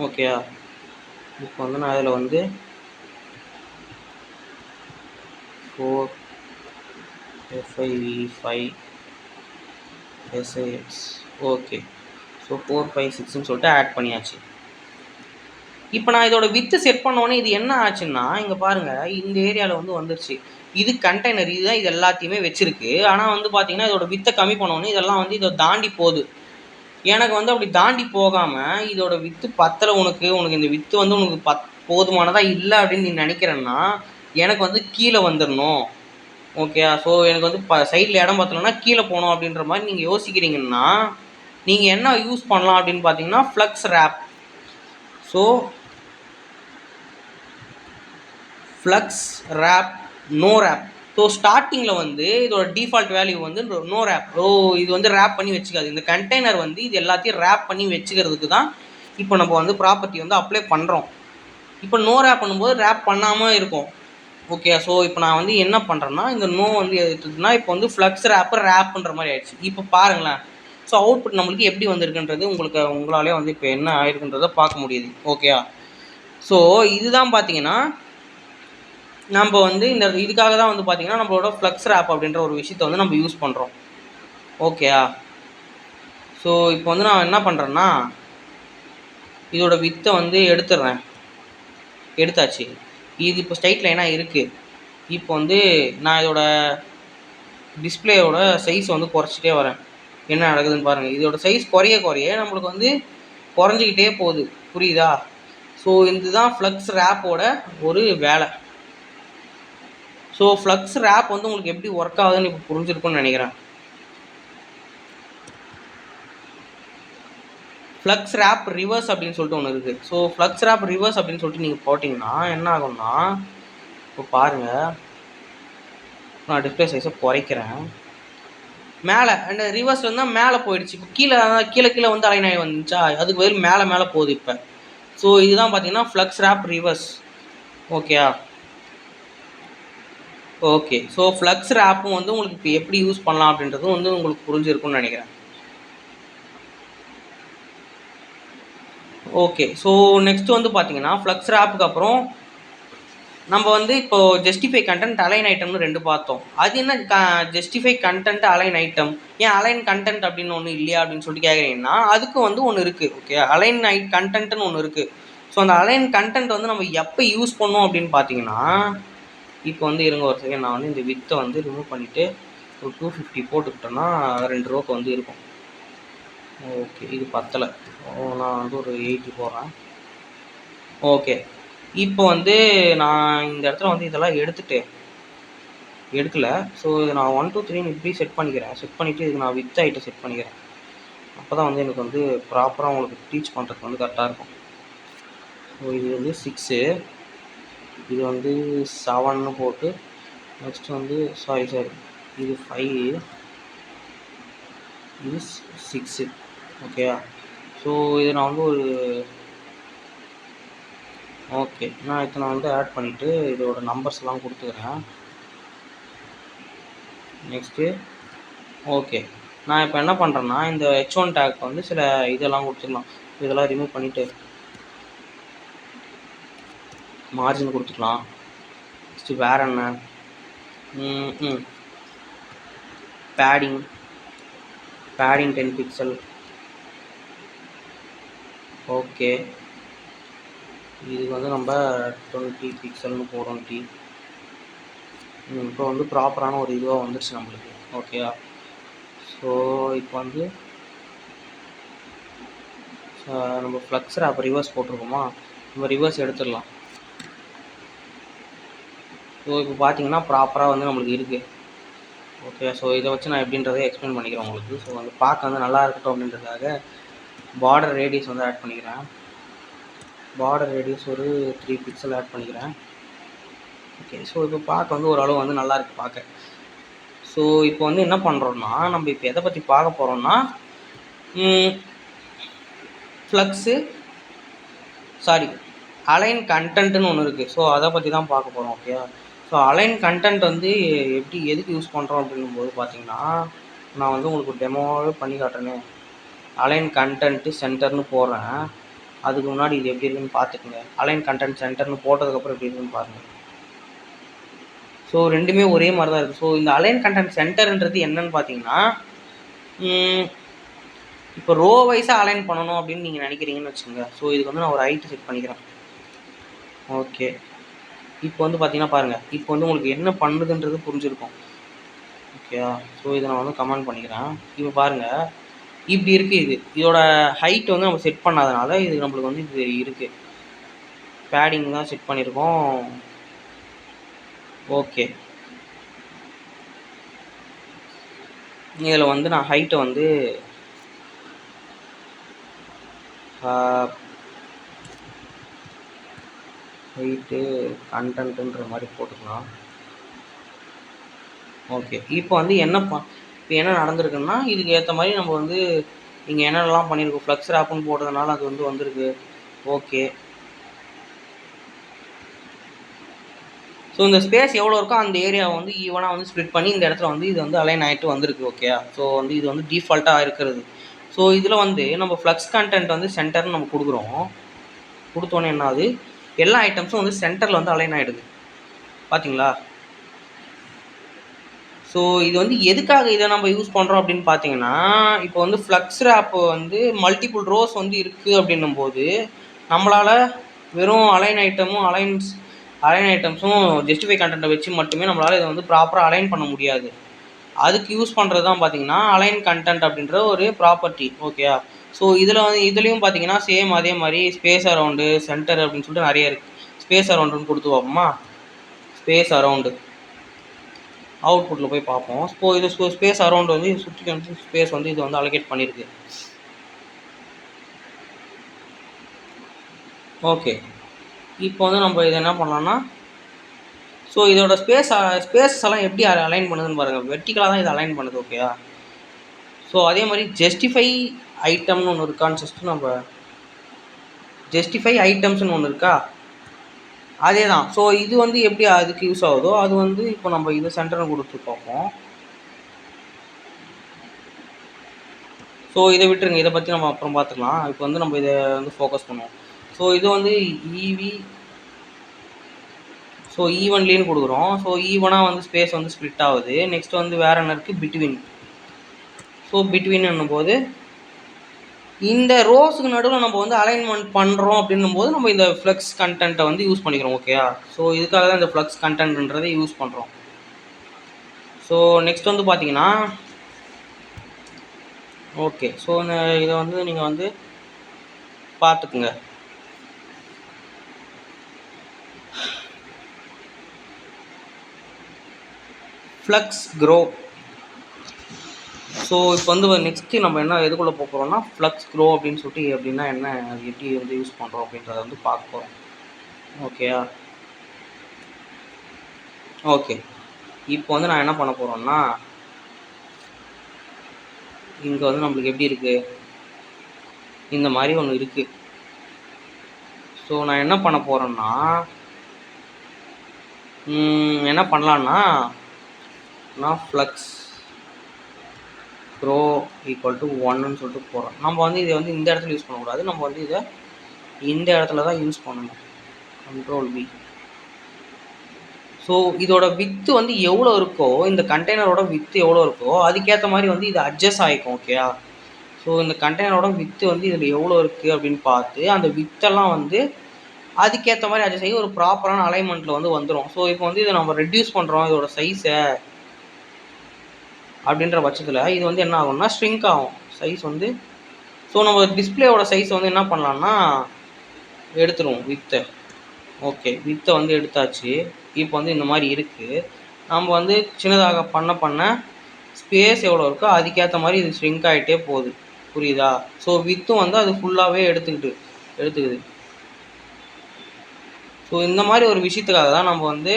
ஓகே. இப்போ வந்து நான் அதில் வந்து 4 FIV5 SIX. ஓகே. ஸோ 4 5 6ன்னு சொல்லிட்டு ஆட் பண்ணியாச்சு. இப்போ நான் இதோட வித்து செட் பண்ணோன்னே இது என்ன ஆச்சுன்னா இங்கே பாருங்கள், இந்த ஏரியாவில் வந்து வந்துருச்சு. இது கண்டெய்னர், இதுதான் இது எல்லாத்தையுமே வச்சுருக்கு. ஆனால் வந்து பார்த்தீங்கன்னா இதோட வித்தை கம்மி பண்ணோன்னே இதெல்லாம் வந்து இதை தாண்டி போகுது. எனக்கு வந்து அப்படி தாண்டி போகாமல் இதோட வித்து பத்தலை, உனக்கு இந்த வித்து வந்து உனக்கு போதுமானதாக இல்லை அப்படின்னு நீ நினைக்கிறேன்னா எனக்கு வந்து கீழே வந்துடணும். ஓகே. ஸோ எனக்கு வந்து சைடில் இடம் பத்தலைன்னா கீழே போகணும் அப்படின்ற மாதிரி நீங்கள் யோசிக்கிறீங்கன்னா நீங்கள் என்ன யூஸ் பண்ணலாம் அப்படின்னு பார்த்தீங்கன்னா flex wrap. So flex wrap, no wrap. So ஸ்டார்டிங்கில் வந்து இதோட டிஃபால்ட் வேல்யூ வந்து நோ ரேப். இது வந்து ரேப் பண்ணி வச்சுக்காது. இந்த கண்டெய்னர் வந்து இது எல்லாத்தையும் ரேப் பண்ணி வச்சுக்கிறதுக்கு தான் இப்போ நம்ம வந்து ப்ராப்பர்ட்டி வந்து அப்ளை பண்ணுறோம். இப்போ நோ ரேப் பண்ணும்போது ரேப் பண்ணாமல் இருக்கும். ஓகே. ஸோ இப்போ நான் வந்து என்ன பண்ணுறேன்னா இந்த நோ வந்து எடுத்துதுன்னா இப்போ வந்து ஃப்ளக்ஸ் ரேப்புன்ற மாதிரி ஆயிடுச்சு. இப்போ பாருங்களேன். ஸோ அவுட்புட் நம்மளுக்கு எப்படி வந்திருக்குன்றது உங்களாலே வந்து இப்போ என்ன ஆயிருக்குன்றதை பார்க்க முடியுது. ஓகேயா. ஸோ இதுதான் பார்த்தீங்கன்னா நம்ம வந்து இந்த இதுக்காக தான் வந்து பார்த்தீங்கன்னா நம்மளோட ஃப்ளக்ஸ் ரேப் அப்படின்ற ஒரு விஷயத்தை வந்து நம்ம யூஸ் பண்ணுறோம். ஓகேயா. ஸோ இப்போ வந்து நான் என்ன பண்ணுறேன்னா இதோட வித்தை வந்து எடுத்தாச்சு. இது இப்போ ஸ்ட்ரைட் லைனாக இருக்குது. இப்போ வந்து நான் இதோட டிஸ்பிளேயோட சைஸ் வந்து குறைச்சிட்டே வரேன். என்ன நடக்குதுன்னு பாருங்கள். இதோட சைஸ் குறைய நம்மளுக்கு வந்து குறைஞ்சிக்கிட்டே போகுது. புரியுதா. ஸோ இதுதான் ஃப்ளக்ஸ் ரேப்போட ஒரு வேலை. ஸோ ஃப்ளக்ஸ் ரேப் வந்து உங்களுக்கு எப்படி ஒர்க் ஆகுதுன்னு இப்போ புரிஞ்சிருக்குன்னு நினைக்கிறேன். ஃப்ளக்ஸ் ரேப் ரிவர்ஸ் அப்படின்னு சொல்லிட்டு ஒன்று இருக்குது. ஸோ ஃப்ளக்ஸ் ரேப் ரிவர்ஸ் அப்படின்னு சொல்லிட்டு நீங்கள் போட்டிங்கன்னா என்ன ஆகும்னா இப்போ பாருங்கள், நான் டிஸ்பிளே சைஸை குறைக்கிறேன். மேலே அந்த ரிவர்ஸில் இருந்தால் மேலே போயிடுச்சு. இப்போ கீழே வந்து அலைன் ஆகி வந்துச்சா, அதுக்கு பதில் மேலே போகுது இப்போ. ஸோ இதுதான் பார்த்தீங்கன்னா ஃப்ளக்ஸ் ரேப் ரிவர்ஸ். ஓகேயா. ஓகே. ஸோ ஃப்ளக்ஸ் ரேப்பும் வந்து உங்களுக்கு இப்போ எப்படி யூஸ் பண்ணலாம் அப்படின்றதும் வந்து உங்களுக்கு புரிஞ்சிருக்கும்னு நினைக்கிறேன். ஓகே. ஸோ நெக்ஸ்ட் வந்து பார்த்தீங்கன்னா ஃப்ளக்ஸ் ரேப்புக்கு அப்புறம் நம்ம வந்து இப்போது ஜஸ்டிஃபை கண்டென்ட், அலைன் ஐட்டம்னு 2 பார்த்தோம். அது என்ன ஜஸ்டிஃபை கண்டென்ட், அலைன் ஐட்டம், ஏன் அலைன் கண்டென்ட் அப்படின்னு ஒன்று இல்லையா அப்படின்னு சொல்லிட்டு கேட்குறீங்கன்னா அதுக்கு வந்து ஒன்று இருக்குது. ஓகே. அலைன் கண்டென்ட்னு ஒன்று இருக்குது. ஸோ அந்த அலைன் கண்டென்ட் வந்து நம்ம எப்போ யூஸ் பண்ணோம் அப்படின்னு பார்த்தீங்கன்னா இப்போ வந்து இருங்க ஒரு செகண்ட், நான் வந்து இந்த வித்தை வந்து ரிமூவ் பண்ணிவிட்டு ஒரு 250 போட்டுக்கிட்டோன்னா 2 ரோக்கு வந்து இருக்கும். ஓகே. இது பத்தலை. நான் வந்து ஒரு 80 போடுறேன். ஓகே. இப்போ வந்து நான் இந்த இடத்துல வந்து இதெல்லாம் எடுக்கல. ஸோ இதை நான் 1 2 3ன்னு இப்படி செட் பண்ணிக்கிறேன். செட் பண்ணிவிட்டு இதுக்கு நான் வித் ஹைட்டை செட் பண்ணிக்கிறேன். அப்போ தான் வந்து எனக்கு வந்து ப்ராப்பராக உங்களுக்கு டீச் பண்ணுறதுக்கு வந்து கரெக்டாக இருக்கும். ஸோ இது வந்து 6, இது வந்து 7ன்னு போட்டு, நெக்ஸ்ட் வந்து சாரி இது 5, இது 6. ஓகேயா? ஸோ இது நான் வந்து ஒரு ஓகே நான் இப்போ நான் வந்து ஆட் பண்ணிவிட்டு இதோட நம்பர்ஸ்லாம் கொடுத்துக்கிறேன். நெக்ஸ்ட்டு ஓகே நான் இப்போ என்ன பண்ணுறேன்னா இந்த H1 டேக் வந்து சில இதெல்லாம் கொடுத்துக்கலாம். இதெல்லாம் ரிமூவ் பண்ணிவிட்டு மார்ஜின் கொடுத்துக்கலாம். நெக்ஸ்ட்டு வேறு என்ன, பேடிங் 10 பிக்சல். ஓகே இதுக்கு வந்து நம்ம 20 பிக்சல்னு போகிறோம். இப்போ வந்து ப்ராப்பரான ஒரு இதுவாக வந்துடுச்சு நம்மளுக்கு. ஓகேயா? ஸோ இப்போ வந்து நம்ம ஃப்ளக்ஸ் ரேப் ரிவர்ஸ் போட்டிருக்கோமா, நம்ம ரிவர்ஸ் எடுத்துடலாம். ஸோ இப்போ பார்த்தீங்கன்னா ப்ராப்பராக வந்து நம்மளுக்கு இருக்குது. ஓகே ஸோ இதை வச்சு நான் எப்படின்றதை எக்ஸ்பிளைன் பண்ணிக்கிறேன் உங்களுக்கு. ஸோ வந்து பார்க்க வந்து நல்லா இருக்கட்டும் அப்படின்றதுக்காக பார்டர் ரேடியஸ் வந்து ஆட் பண்ணிக்கிறேன். பார்டர் ரேடியஸ் ஒரு 3 பிக்சல் ஆட் பண்ணிக்கிறேன். ஓகே ஸோ இப்போ பார்க்க வந்து ஓரளவு வந்து நல்லா இருக்குது பார்க்க. ஸோ இப்போ வந்து என்ன பண்ணுறோன்னா நம்ம இப்போ எதை பற்றி பார்க்க போகிறோம்னா அலைன் கண்டென்ட்னு ஒன்று இருக்குது. ஸோ அதை பற்றி தான் பார்க்க போகிறோம். ஓகே ஸோ அலைன் கண்டென்ட் வந்து எதுக்கு யூஸ் பண்ணுறோம் அப்படிங்கும்போது பார்த்தீங்கன்னா நான் வந்து உங்களுக்கு டெமோவே பண்ணி காட்டுறேனே. அலைன் கண்டென்ட்டு சென்டர்னு போடுறேன். அதுக்கு முன்னாடி இது எப்படி இருக்குன்னு பார்த்துக்குங்க. அலைன் கண்டென்ட் சென்டர்னு போட்டதுக்கப்புறம் எப்படி இருக்குன்னு பாருங்கள். ஸோ ரெண்டுமே ஒரே மாதிரி தான் இருக்குது. ஸோ இந்த அலைன் கண்டென்ட் சென்டர்ன்றது என்னன்னு பார்த்தீங்கன்னா இப்போ ரோ வைஸாக அலைன் பண்ணணும் அப்படின்னு நீங்கள் நினைக்கிறீங்கன்னு வச்சுக்கோங்க. ஸோ இதுக்கு வந்து நான் ஒரு ஹைட்டு செட் பண்ணிக்கிறேன். ஓகே இப்போ வந்து பார்த்தீங்கன்னா பாருங்கள், இப்போ வந்து உங்களுக்கு என்ன பண்ணுதுன்றது புரிஞ்சிருக்கும். ஓகேயா? ஸோ இதை நான் வந்து கமெண்ட் பண்ணிக்கிறேன். இப்போ பாருங்கள் இப்படி இருக்குது. இதோட ஹைட் வந்து நம்ம செட் பண்ணாதனால இது நம்மளுக்கு வந்து இது இருக்குது. பேடிங் தான் செட் பண்ணியிருக்கோம். ஓகே இதில் வந்து நான் ஹைட்டை வந்து ஹைட்டு கண்டென்ட்டுன்ற மாதிரி போட்டுக்கலாம். ஓகே இப்போ வந்து இப்போ என்ன நடந்திருக்குன்னா இதுக்கு ஏற்ற மாதிரி நம்ம வந்து இங்கே என்னென்னலாம் பண்ணியிருக்கோம். ஃப்ளக்ஸ் ரேப்புன்னு போட்டதுனால அது வந்து வந்திருக்கு. ஓகே ஸோ இந்த ஸ்பேஸ் எவ்வளோ இருக்கோ அந்த ஏரியாவை வந்து ஈவனாக வந்து ஸ்ப்ளிட் பண்ணி இந்த இடத்துல வந்து இது வந்து அலைன் ஆகிட்டு வந்திருக்கு. ஓகேயா? ஸோ வந்து இது வந்து டிஃபால்ட்டாக இருக்கிறது. ஸோ இதில் வந்து நம்ம ஃப்ளக்ஸ் கண்டென்ட் வந்து சென்டர்னு நம்ம கொடுத்தோன்னே என்னாது எல்லா ஐட்டம்ஸும் வந்து சென்டரில் வந்து அலைன் ஆகிடுது. பார்த்தீங்களா? ஸோ இது வந்து எதுக்காக இதை நம்ம யூஸ் பண்ணுறோம் அப்படின்னு பார்த்தீங்கன்னா இப்போ வந்து ஃப்ளக்ஸ் ரேப் வந்து மல்டிபிள் ரோஸ் வந்து இருக்குது அப்படின்னும் போது நம்மளால் வெறும் அலைன் ஐட்டம்ஸும் ஜஸ்டிஃபை கண்டென்ட்டை வச்சு மட்டுமே நம்மளால் இதை வந்து ப்ராப்பராக அலைன் பண்ண முடியாது. அதுக்கு யூஸ் பண்ணுறது தான் பார்த்தீங்கன்னா அலைன் கண்டென்ட் அப்படின்ற ஒரு ப்ராப்பர்ட்டி. ஓகேயா? ஸோ இதுலேயும் பார்த்தீங்கன்னா சேம் அதே மாதிரி ஸ்பேஸ் அரவுண்டு சென்டர் அப்படின்னு சொல்லிட்டு நிறைய இருக்குது. ஸ்பேஸ் அரவுண்டுன்னு கொடுத்து பார்ப்போமா? ஸ்பேஸ் அரவுண்டு அவுட்புட்டில் போய் பார்ப்போம். இது ஸ்பேஸ் அரவுண்ட் வந்து சுற்றி வந்து ஸ்பேஸ் வந்து இது வந்து அலோகேட் பண்ணியிருக்கு. ஓகே இப்போ வந்து நம்ம இதை என்ன பண்ணலாம்னா ஸோ இதோட ஸ்பேஸஸ் எல்லாம் எப்படி அலைன் பண்ணுதுன்னு பாருங்கள். வெர்டிகலாக தான் இது அலைன் பண்ணுது. ஓகேயா? ஸோ அதே மாதிரி ஜஸ்டிஃபை ஐட்டம்னு ஒன்று இருக்கான்னு ஜஸ்ட்டு நம்ம ஜஸ்டிஃபை ஐட்டம்ஸ்னு ஒன்று இருக்கா, அதே தான். ஸோ இது வந்து எப்படி அதுக்கு யூஸ் ஆகுதோ அது வந்து இப்போ நம்ம இது சென்டர்னு கொடுத்து பார்ப்போம். ஸோ இதை விட்டுருங்க, இதை பற்றி நம்ம அப்புறம் பார்த்துக்கலாம். இப்போ வந்து நம்ம இதை வந்து ஃபோக்கஸ் பண்ணுவோம். ஸோ இது வந்து ஸோ ஈவன்லின்னு கொடுக்குறோம். ஸோ ஈவனாக வந்து ஸ்பேஸ் வந்து ஸ்ப்ளிட் ஆகுது. நெக்ஸ்ட் வந்து வேறு என்ன இருக்குது, பிட்வீன். ஸோ பிட்வீன் என்னும்போது இந்த ரோஸுக்கு நடுவில் நம்ம வந்து அலைன்மெண்ட் பண்ணுறோம் அப்படின்னும் போது நம்ம இந்த ஃப்ளக்ஸ் கண்டென்ட்டை வந்து யூஸ் பண்ணிக்கிறோம். ஓகேயா? ஸோ இதுக்காக தான் இந்த ஃப்ளக்ஸ் கண்டென்ட்ன்றதை யூஸ் பண்ணுறோம். ஸோ நெக்ஸ்ட் வந்து பார்த்தீங்கன்னா ஓகே ஸோ இதை வந்து நீங்கள் வந்து பார்த்துக்குங்க. Flux grow. ஸோ இப்போ வந்து நெக்ஸ்ட்டு நம்ம என்ன எதுக்குள்ளே போக போகிறோம்னா ஃப்ளக்ஸ் க்ரோ அப்படின்னு சொல்லிட்டு எப்படின்னா என்ன, அது எப்படி வந்து யூஸ் பண்ணுறோம் அப்படின்றத வந்து பார்க்க போகிறோம். ஓகேயா? ஓகே. இப்போ வந்து நான் என்ன பண்ண போகிறோம்னா, இங்கே வந்து நம்மளுக்கு எப்படி இருக்குது, இந்த மாதிரி ஒன்று இருக்குது. ஸோ நான் என்ன பண்ண போகிறேன்னா, என்ன பண்ணலான்னா, நான் ஃப்ளக்ஸ் க்ரோ ஈக்குவல் டு 1ன்னு சொல்லிட்டு போகிறோம். நம்ம வந்து இதை வந்து இந்த இடத்துல யூஸ் பண்ணக்கூடாது, நம்ம வந்து இதை இந்த இடத்துல தான் யூஸ் பண்ணணும். Control V. ஸோ இதோட வித்து வந்து எவ்வளோ இருக்கோ, இந்த கண்டெய்னரோட வித்து எவ்வளோ இருக்கோ அதுக்கேற்ற மாதிரி வந்து இது அட்ஜஸ்ட் ஆகிக்கும். ஓகேயா? ஸோ இந்த கண்டெய்னரோட வித்து வந்து இதில் எவ்வளோ இருக்குது அப்படின்னு பார்த்து அந்த வித்தெல்லாம் வந்து அதுக்கேற்ற மாதிரி அட்ஜஸ்ட் ஆகி ஒரு ப்ராப்பரான அலைன்மெண்ட்டில் வந்து வந்துடும். ஸோ இப்போ வந்து இதை நம்ம ரெடியூஸ் பண்ணுறோம் இதோட சைஸை அப்படின்ற பட்சத்தில் இது வந்து என்ன ஆகும்னா ஷ்ரிங்க் ஆகும் சைஸ் வந்து. ஸோ நம்ம டிஸ்பிளேயோட சைஸ் வந்து என்ன பண்ணலான்னா எடுத்துருவோம் வித்தை. ஓகே, வித்தை வந்து எடுத்தாச்சு. இப்போ வந்து இந்த மாதிரி இருக்குது. நம்ம வந்து சின்னதாக பண்ண ஸ்பேஸ் எவ்வளோ இருக்கோ அதுக்கேற்ற மாதிரி இது ஷ்ரிங்க் ஆகிட்டே போகுது. புரியுதா? ஸோ வித்தும் வந்து அது ஃபுல்லாகவே எடுத்துக்குது. ஸோ இந்த மாதிரி ஒரு விஷயத்துக்காக தான் நம்ம வந்து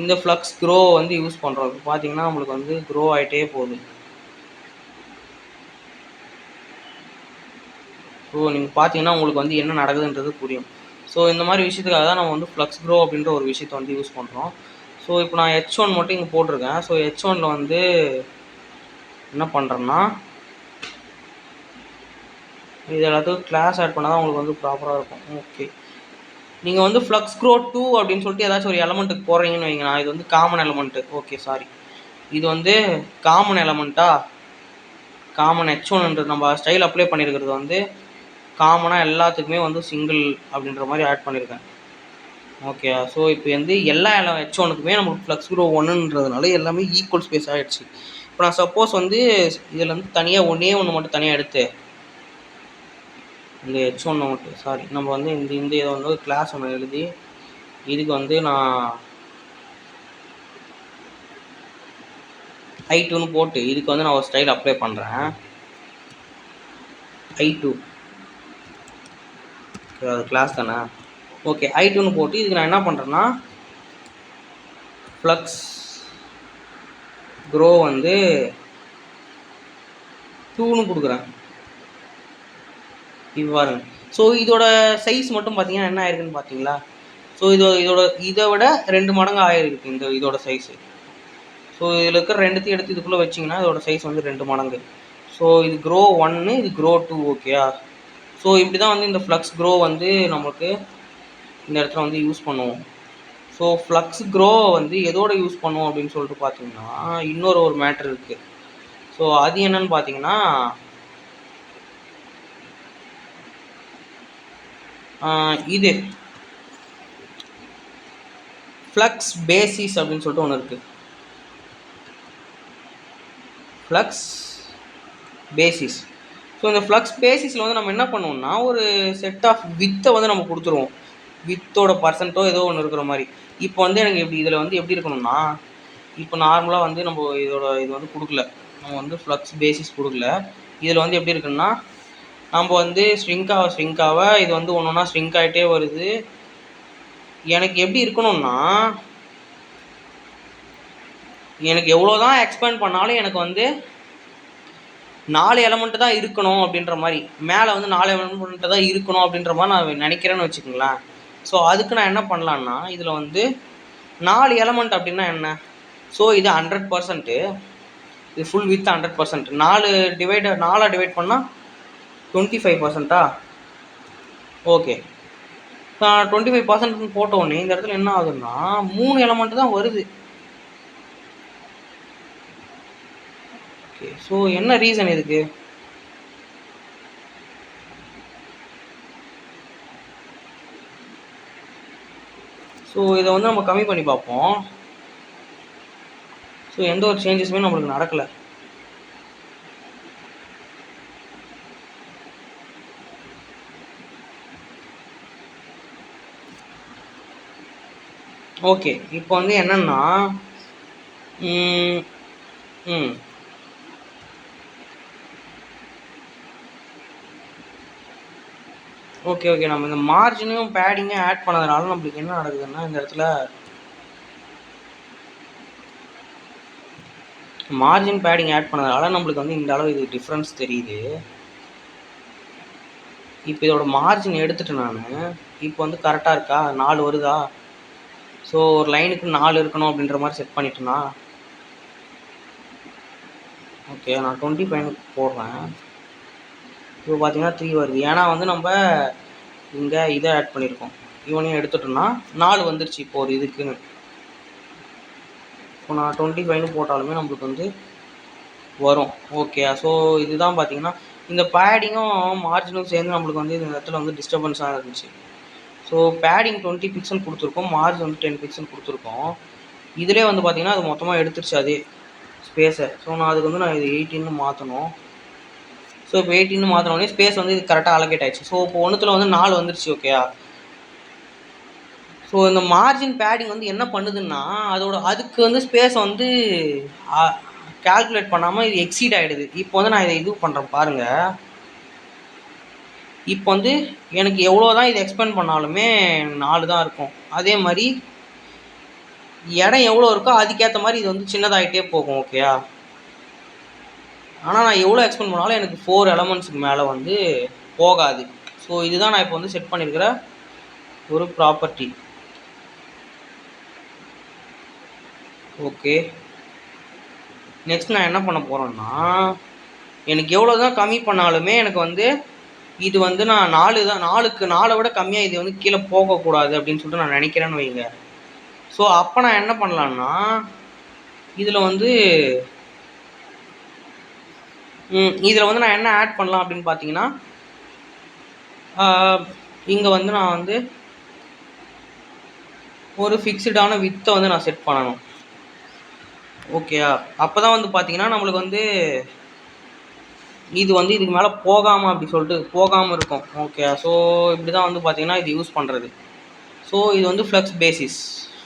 இந்த ஃப்ளக்ஸ் க்ரோ வந்து யூஸ் பண்ணுறோம். இப்போ பார்த்தீங்கன்னா நம்மளுக்கு வந்து க்ரோ ஆகிட்டே போகுது. ஸோ நீங்கள் பார்த்தீங்கன்னா உங்களுக்கு வந்து என்ன நடக்குதுன்றது புரியும். ஸோ இந்த மாதிரி விஷயத்துக்காக தான் நம்ம வந்து ஃப்ளக்ஸ் க்ரோ அப்படின்ற ஒரு விஷயத்தை வந்து யூஸ் பண்ணுறோம். ஸோ இப்போ நான் H1 மட்டும் இங்கே போட்டிருக்கேன். ஸோ H1ல் வந்து என்ன பண்ணுறேன்னா, இது எல்லாத்துக்கும் கிளாஸ் ஆட் பண்ணால் தான் உங்களுக்கு வந்து ப்ராப்பராக இருக்கும். ஓகே, நீங்கள் வந்து ஃப்ளக்ஸ் க்ரோ 2 அப்படின்னு சொல்லிட்டு ஏதாச்சும் ஒரு எலமெண்ட்டுக்கு போடுறீங்கன்னு வைங்க. நான் இது வந்து காமன் எலமெண்ட்டு. ஓகே, சாரி, இது வந்து காமன் எலமெண்ட்டா, காமன் H1 நம்ம ஸ்டைல் அப்ளை பண்ணியிருக்கிறது வந்து காமனாக எல்லாத்துக்குமே வந்து சிங்கிள் அப்படின்ற மாதிரி ஆட் பண்ணியிருக்கேன். ஓகே, ஸோ இப்போ வந்து எல்லா H1க்குமே நமக்கு ஃப்ளக்ஸ் க்ரோ 1ன்றதுனால எல்லாமே ஈக்குவல் ஸ்பேஸ் ஆகிடுச்சு. இப்போ நான் சப்போஸ் வந்து இதில் வந்து தனியாக ஒன்று மட்டும் தனியாக எடுத்து இந்த H1 மட்டும், சாரி, நம்ம வந்து இந்த இதை வந்து கிளாஸ் ஒன்று எழுதி இதுக்கு வந்து நான் I2ன்னு போட்டு இதுக்கு வந்து நான் ஒரு ஸ்டைல் அப்ளை பண்ணுறேன். I2 அது கிளாஸ் தானே. ஓகே, I2ன்னு போட்டு இதுக்கு நான் என்ன பண்ணுறேன்னா ஃப்ளக்ஸ் க்ரோ வந்து 2ன்னு கொடுக்குறேன். இது பாருங்க. ஸோ இதோட சைஸ் மட்டும் பார்த்தீங்கன்னா என்ன ஆயிருக்குன்னு பார்த்தீங்களா? ஸோ இதை விட 2 மடங்கு ஆயிருக்கு இதோட சைஸு. ஸோ இதில் இருக்கிற ரெண்டுத்தையும் எடுத்து இதுக்குள்ளே வச்சிங்கன்னா இதோட சைஸ் வந்து 2 மடங்கு. ஸோ இது க்ரோ 1, இது க்ரோ 2. ஓகேயா? ஸோ இப்படி தான் வந்து இந்த ஃப்ளக்ஸ் க்ரோ வந்து நமக்கு இந்த இடத்துல வந்து யூஸ் பண்ணுவோம். ஸோ ஃப்ளக்ஸ் க்ரோ வந்து எதோட யூஸ் பண்ணுவோம் அப்படின்னு சொல்லிட்டு பார்த்தீங்கன்னா இன்னொரு மேட்ரு இருக்குது. ஸோ அது என்னன்னு பார்த்தீங்கன்னா இது ஃப்ளக்ஸ் பேசிஸ் அப்படின்னு சொல்லிட்டு ஒன்று இருக்குது. Flux basis. ஸோ இந்த ஃப்ளக்ஸ் பேசிஸில் வந்து நம்ம என்ன பண்ணுவோம்னா ஒரு செட் ஆஃப் வித்தை வந்து நம்ம கொடுத்துருவோம். வித்தோட பர்சன்ட்டோ ஏதோ ஒன்று இருக்கிற மாதிரி. இப்போ வந்து எனக்கு இதில் வந்து எப்படி இருக்கணும்னா, இப்போ நார்மலாக வந்து நம்ம இது வந்து கொடுக்கல, நம்ம வந்து ஃப்ளக்ஸ் பேசிஸ் கொடுக்கல. இதில் வந்து எப்படி இருக்குன்னா நம்ம வந்து ஸ்ட்ரிங்காக இது வந்து ஒன்று ஒன்றா ஸ்ட்ரிங்க் ஆகிட்டே வருது. எனக்கு எப்படி இருக்கணும்னா, எனக்கு எவ்வளோ தான் எக்ஸ்பேண்ட் பண்ணாலும் எனக்கு வந்து 4 எலமெண்ட்டு தான் இருக்கணும் அப்படின்ற மாதிரி, மேலே வந்து 4 எலமெண்ட்டு தான் இருக்கணும் அப்படின்ற மாதிரி நான் நினைக்கிறேன்னு வச்சுக்கோங்களேன். ஸோ அதுக்கு நான் என்ன பண்ணலான்னா இதில் வந்து 4 எலமெண்ட் அப்படின்னா என்ன? ஸோ இது 100%, இது ஃபுல் வித் 100%. 4 டிவைட் பண்ணால் 25%. ஓகே, 25% போட்ட உடனே இந்த இடத்துல என்ன ஆகுதுன்னா 3 எலமெண்ட் தான் வருது. ஓகே, ஸோ என்ன ரீசன் இதுக்கு? ஸோ இதை வந்து நம்ம கம்மி பண்ணி பார்ப்போம். ஸோ எந்த ஒரு சேஞ்சஸுமே நம்மளுக்கு நடக்கலை. ஓகே, இப்போ வந்து என்னென்னா ம். ம். Okay, okay. நம்ம இந்த மார்ஜினையும், பேடிங்கையும் ஆட் பண்ணதுனால நம்மளுக்கு என்ன நடக்குதுன்னா, இந்த இடத்துல மார்ஜின், பேடிங் ஆட் பண்ணதுனால நம்மளுக்கு வந்து இந்த அளவு இது டிஃப்ரென்ஸ் தெரியுது. இப்போ இதோட மார்ஜின் எடுத்துட்டு நானு, இப்போ வந்து கரெக்டா இருக்கா? 4 வருதா? ஸோ ஒரு லைனுக்கு 4 இருக்கணும் அப்படின்ற மாரி செட் பண்ணிட்டேனா? ஓகே. நான் 25 போடுறேன். இப்போ பார்த்தீங்கன்னா 3 வருது. ஏன்னா வந்து நம்ப இங்க இத ஆட் பண்ணியிருக்கோம். இவனையும் எடுத்துட்டோம்னா 4 வந்துருச்சு இப்போ ஒரு இதுக்குன்னு. இப்போ நான் 25ன்னு போட்டாலுமே நம்மளுக்கு வந்து வரும். ஓகேயா? ஸோ இதுதான் பார்த்தீங்கன்னா, இந்த பேடிங்கும், மார்ஜினும் சேர்ந்து நம்மளுக்கு வந்து இந்த இடத்துல வந்து டிஸ்டர்பன்ஸா இருந்துச்சு. ஸோ பேடிங் 20 பிக்சல் குடுத்துருக்கோம். மார்ஜின் வந்து 10 பிக்சல் குடுத்துருக்கோம். இதிலயே வந்து பார்த்தீங்கன்னா, அது மொத்தமா எடுத்துருச்சு அதே ஸ்பேஸ. ஸோ நான் அதுக்கு வந்து இது 18ன்னு மாத்தணும். ஸோ இப்போ 18ன்னு மாத்துனோனே ஸ்பேஸ் வந்து இது கரெக்டா அலோகேட் ஆயிடுச்சு. ஸோ இப்போ ஒண்ணுத்துல வந்து 4 வந்துருச்சு. ஓகேயா? ஸோ இந்த மார்ஜின், பேடிங் வந்து என்ன பண்ணுதுன்னா, அதுக்கு வந்து ஸ்பேஸ வந்து அ கால்குலேட் பண்ணாம இது எக்ஸீட் ஆயிடுது. இப்போ வந்து நான் இத இது பண்றேன் பாருங்க. இப்போ வந்து எனக்கு எவ்வளோ தான் இத எக்ஸ்பேண்ட் பண்ணாலுமே 4 தான் இருக்கும். அதே மாரி இடம் எவ்வளோ இருக்கோ அதுக்கேத்த மாரி இது வந்து சின்னதாயிட்டே போகும். ஓகேயா? ஆனா நான் எவ்வளோ எக்ஸ்பேண்ட் பண்ணாலும் எனக்கு 4 எலமெண்ட்ஸ்க்கு மேல வந்து போகாது. ஸோ இதுதான் நான் இப்போ வந்து செட் பண்ணியிருக்கிற ஒரு ப்ராப்பர்ட்டி. ஓகே. நெக்ஸ்ட் நான் என்ன பண்ண போறேன்னா, எனக்கு எவ்வளோ தான் கம்மி பண்ணாலுமே எனக்கு வந்து இது வந்து நான் 4 தான் 4க்கு 4 விட கம்மியா இது வந்து கீழ போகக்கூடாது அப்படின்னு சொல்லிட்டு நான் நினைக்கிறேன்னு வைங்க. ஸோ அப்ப நான் என்ன பண்ணலான்னா, இதுல வந்து இதுல வந்து நான் என்ன ஆட் பண்ணலாம் அப்படின்னு பார்த்தீங்கன்னா, இங்க வந்து நான் வந்து ஒரு ஃபிக்ஸ்டான விட்த்த வந்து நான் செட் பண்ணணும். ஓகேயா? அப்பதான் வந்து பார்த்தீங்கன்னா, நம்மளுக்கு வந்து இது வந்து இதுக்கு மேல போகாம அப்படி சொல்லிட்டு போகாம இருக்கும். ஓகேயா? ஸோ இப்படிதான் வந்து பார்த்தீங்கன்னா, இது யூஸ் பண்றது. ஸோ இது வந்து ஃப்ளக்ஸ் பேசிஸ்.